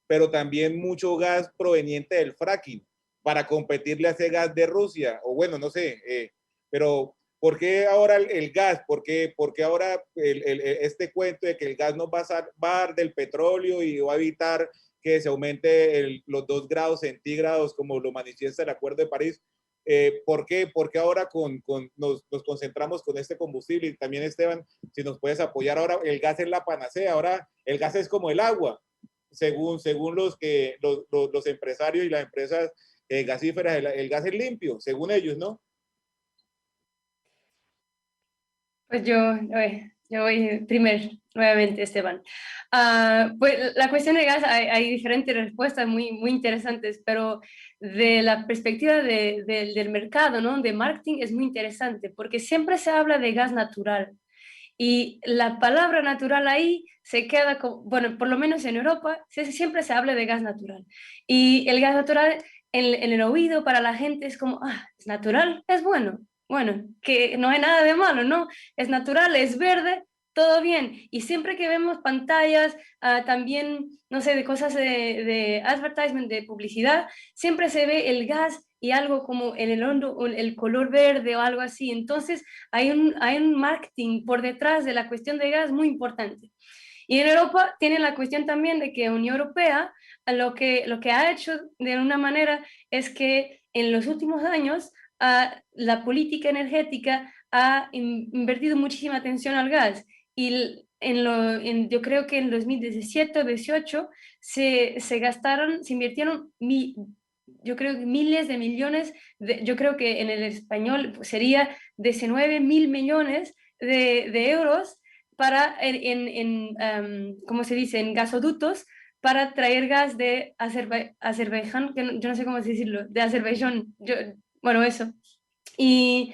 pero también mucho gas proveniente del fracking para competirle a ese gas de Rusia, o bueno, no sé, pero ¿por qué ahora el gas? ¿Por qué ahora este cuento de que el gas nos va a salvar del petróleo y va a evitar que se aumente los 2 grados centígrados como lo manifiesta el Acuerdo de París? ¿Por qué ahora nos concentramos con este combustible? Y también, Esteban, si nos puedes apoyar, ahora el gas es la panacea, ahora el gas es como el agua, según los empresarios y las empresas gasíferas, el gas es limpio, según ellos, ¿no? Pues yo voy primero, nuevamente, Esteban. Pues la cuestión de gas, hay diferentes respuestas muy interesantes, pero de la perspectiva del mercado, ¿no? De marketing es muy interesante, porque siempre se habla de gas natural. Y la palabra natural ahí se queda, bueno, por lo menos en Europa, siempre se habla de gas natural. Y el gas natural en el oído para la gente es como, es natural, es bueno. Bueno, que no hay nada de malo, ¿no? Es natural, es verde, todo bien. Y siempre que vemos pantallas, también, no sé, de cosas de advertisement, de publicidad, siempre se ve el gas y algo como en el hondo, el color verde o algo así. Entonces, hay un marketing por detrás de la cuestión de gas muy importante. Y en Europa tiene la cuestión también de que la Unión Europea lo que ha hecho de una manera es que en los últimos años la política energética ha invertido muchísima atención al gas. Y yo creo que en 2017 o 2018 se invirtieron yo creo que miles de millones, yo creo que en el español sería 19.000 millones de euros para ¿cómo se dice?, en gasoductos para traer gas de Azerbaiyán, que yo no sé cómo decirlo, de Azerbaiyán, bueno, eso. Y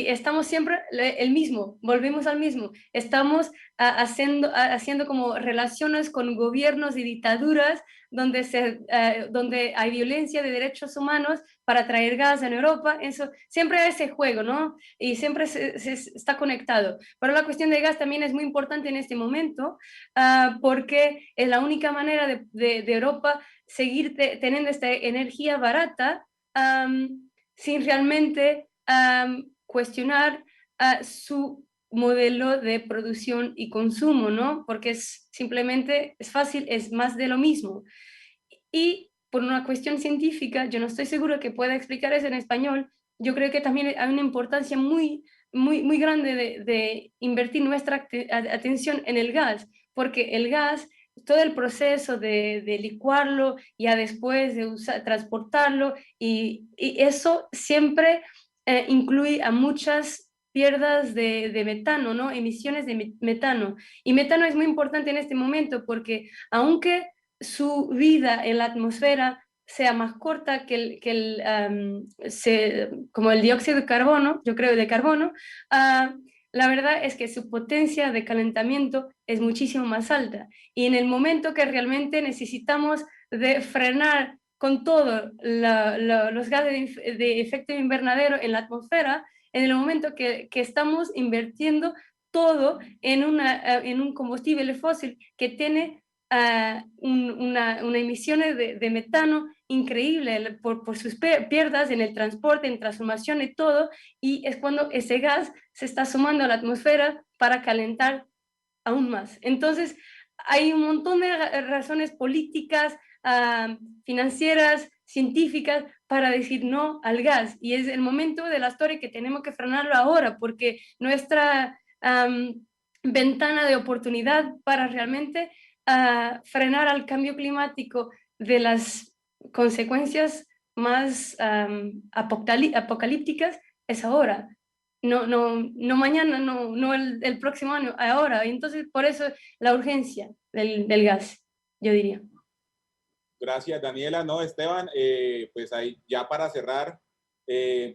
estamos siempre el mismo, volvemos al mismo. Estamos haciendo como relaciones con gobiernos y dictaduras donde hay violencia de derechos humanos para traer gas en Europa. Eso, siempre hay ese juego, ¿no? Y siempre se está conectado. Pero la cuestión de gas también es muy importante en este momento porque es la única manera de Europa seguir teniendo esta energía barata sin realmente cuestionar su modelo de producción y consumo, ¿no? Porque simplemente es fácil, es más de lo mismo. Y por una cuestión científica, yo no estoy seguro que pueda explicar eso en español, yo creo que también hay una importancia muy grande de invertir nuestra atención en el gas, porque el gas, todo el proceso de licuarlo, ya después de transportarlo, y eso siempre incluye a muchas pierdas de metano, ¿no? Emisiones de metano. Y metano es muy importante en este momento porque aunque su vida en la atmósfera sea más corta como el dióxido de carbono, yo creo de carbono, la verdad es que su potencia de calentamiento es muchísimo más alta. Y en el momento que realmente necesitamos de frenar con todo los gases de efecto invernadero en la atmósfera, en el momento que estamos invirtiendo todo en un combustible fósil que tiene una emisión de metano increíble por sus pierdas en el transporte, en transformación y todo, y es cuando ese gas se está sumando a la atmósfera para calentar aún más. Entonces, hay un montón de razones políticas, financieras, científicas, para decir no al gas. Y es el momento de la historia que tenemos que frenarlo ahora, porque nuestra ventana de oportunidad para realmente frenar al cambio climático de las consecuencias más apocalípticas es ahora. No mañana, no el próximo año, ahora. Y entonces, por eso la urgencia del gas, yo diría. Gracias, Daniela. No, Esteban, pues ahí ya para cerrar,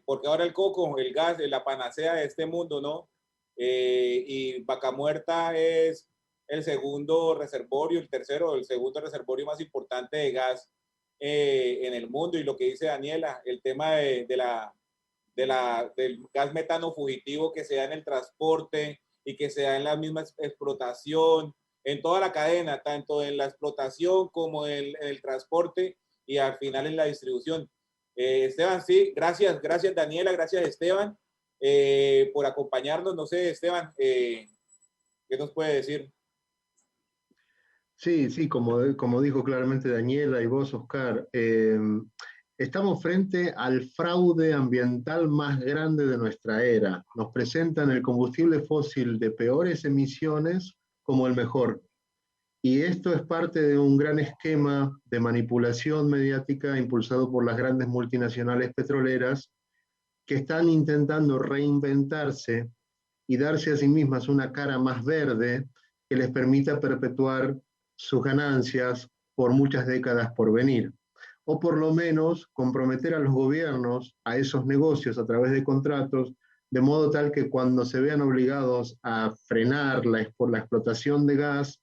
porque ahora el coco, el gas, es la panacea de este mundo, ¿no? Y Vaca Muerta es el segundo reservorio, el segundo reservorio más importante de gas en el mundo. Y lo que dice Daniela, el tema del gas metano fugitivo que se da en el transporte y que se da en la misma explotación, en toda la cadena, tanto en la explotación como en el transporte y al final en la distribución. Esteban, sí, gracias Daniela, gracias Esteban por acompañarnos. No sé, Esteban, ¿qué nos puede decir? Sí, como dijo claramente Daniela y vos, Oscar, estamos frente al fraude ambiental más grande de nuestra era. Nos presentan el combustible fósil de peores emisiones como el mejor. Y esto es parte de un gran esquema de manipulación mediática impulsado por las grandes multinacionales petroleras que están intentando reinventarse y darse a sí mismas una cara más verde que les permita perpetuar sus ganancias por muchas décadas por venir. O por lo menos comprometer a los gobiernos a esos negocios a través de contratos, de modo tal que cuando se vean obligados a frenar la explotación de gas,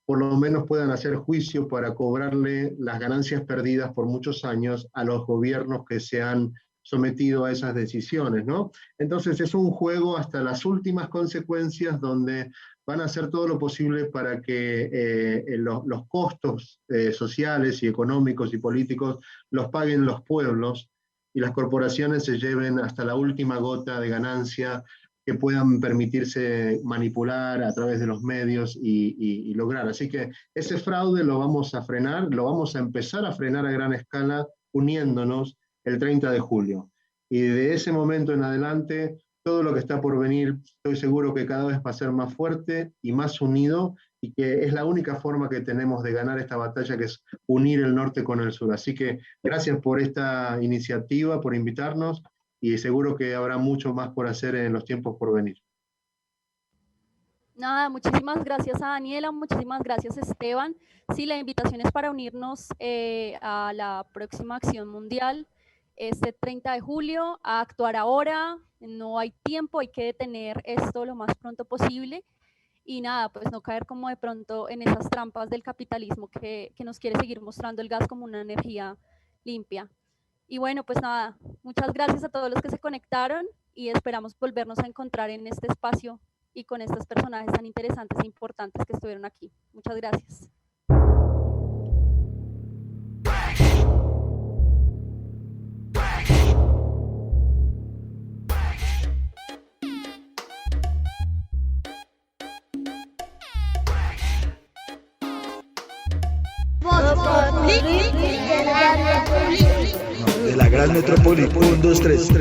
por lo menos puedan hacer juicio para cobrarle las ganancias perdidas por muchos años a los gobiernos que se han sometido a esas decisiones, ¿no? Entonces es un juego hasta las últimas consecuencias donde van a hacer todo lo posible para que los costos sociales y económicos y políticos los paguen los pueblos y las corporaciones se lleven hasta la última gota de ganancia que puedan permitirse manipular a través de los medios y lograr. Así que ese fraude lo vamos a frenar, lo vamos a empezar a frenar a gran escala uniéndonos el 30 de julio. Y de ese momento en adelante, todo lo que está por venir, estoy seguro que cada vez va a ser más fuerte y más unido, y que es la única forma que tenemos de ganar esta batalla, que es unir el norte con el sur. Así que gracias por esta iniciativa, por invitarnos, y seguro que habrá mucho más por hacer en los tiempos por venir. Nada, muchísimas gracias a Daniela, muchísimas gracias Esteban. Sí, la invitación es para unirnos a la próxima acción mundial, este 30 de julio, a actuar ahora. No hay tiempo, hay que detener esto lo más pronto posible. Y nada, pues no caer como de pronto en esas trampas del capitalismo que nos quiere seguir mostrando el gas como una energía limpia. Y bueno, pues nada, muchas gracias a todos los que se conectaron y esperamos volvernos a encontrar en este espacio y con estos personajes tan interesantes e importantes que estuvieron aquí. Muchas gracias. De la gran metrópoli. 1, 2, 3.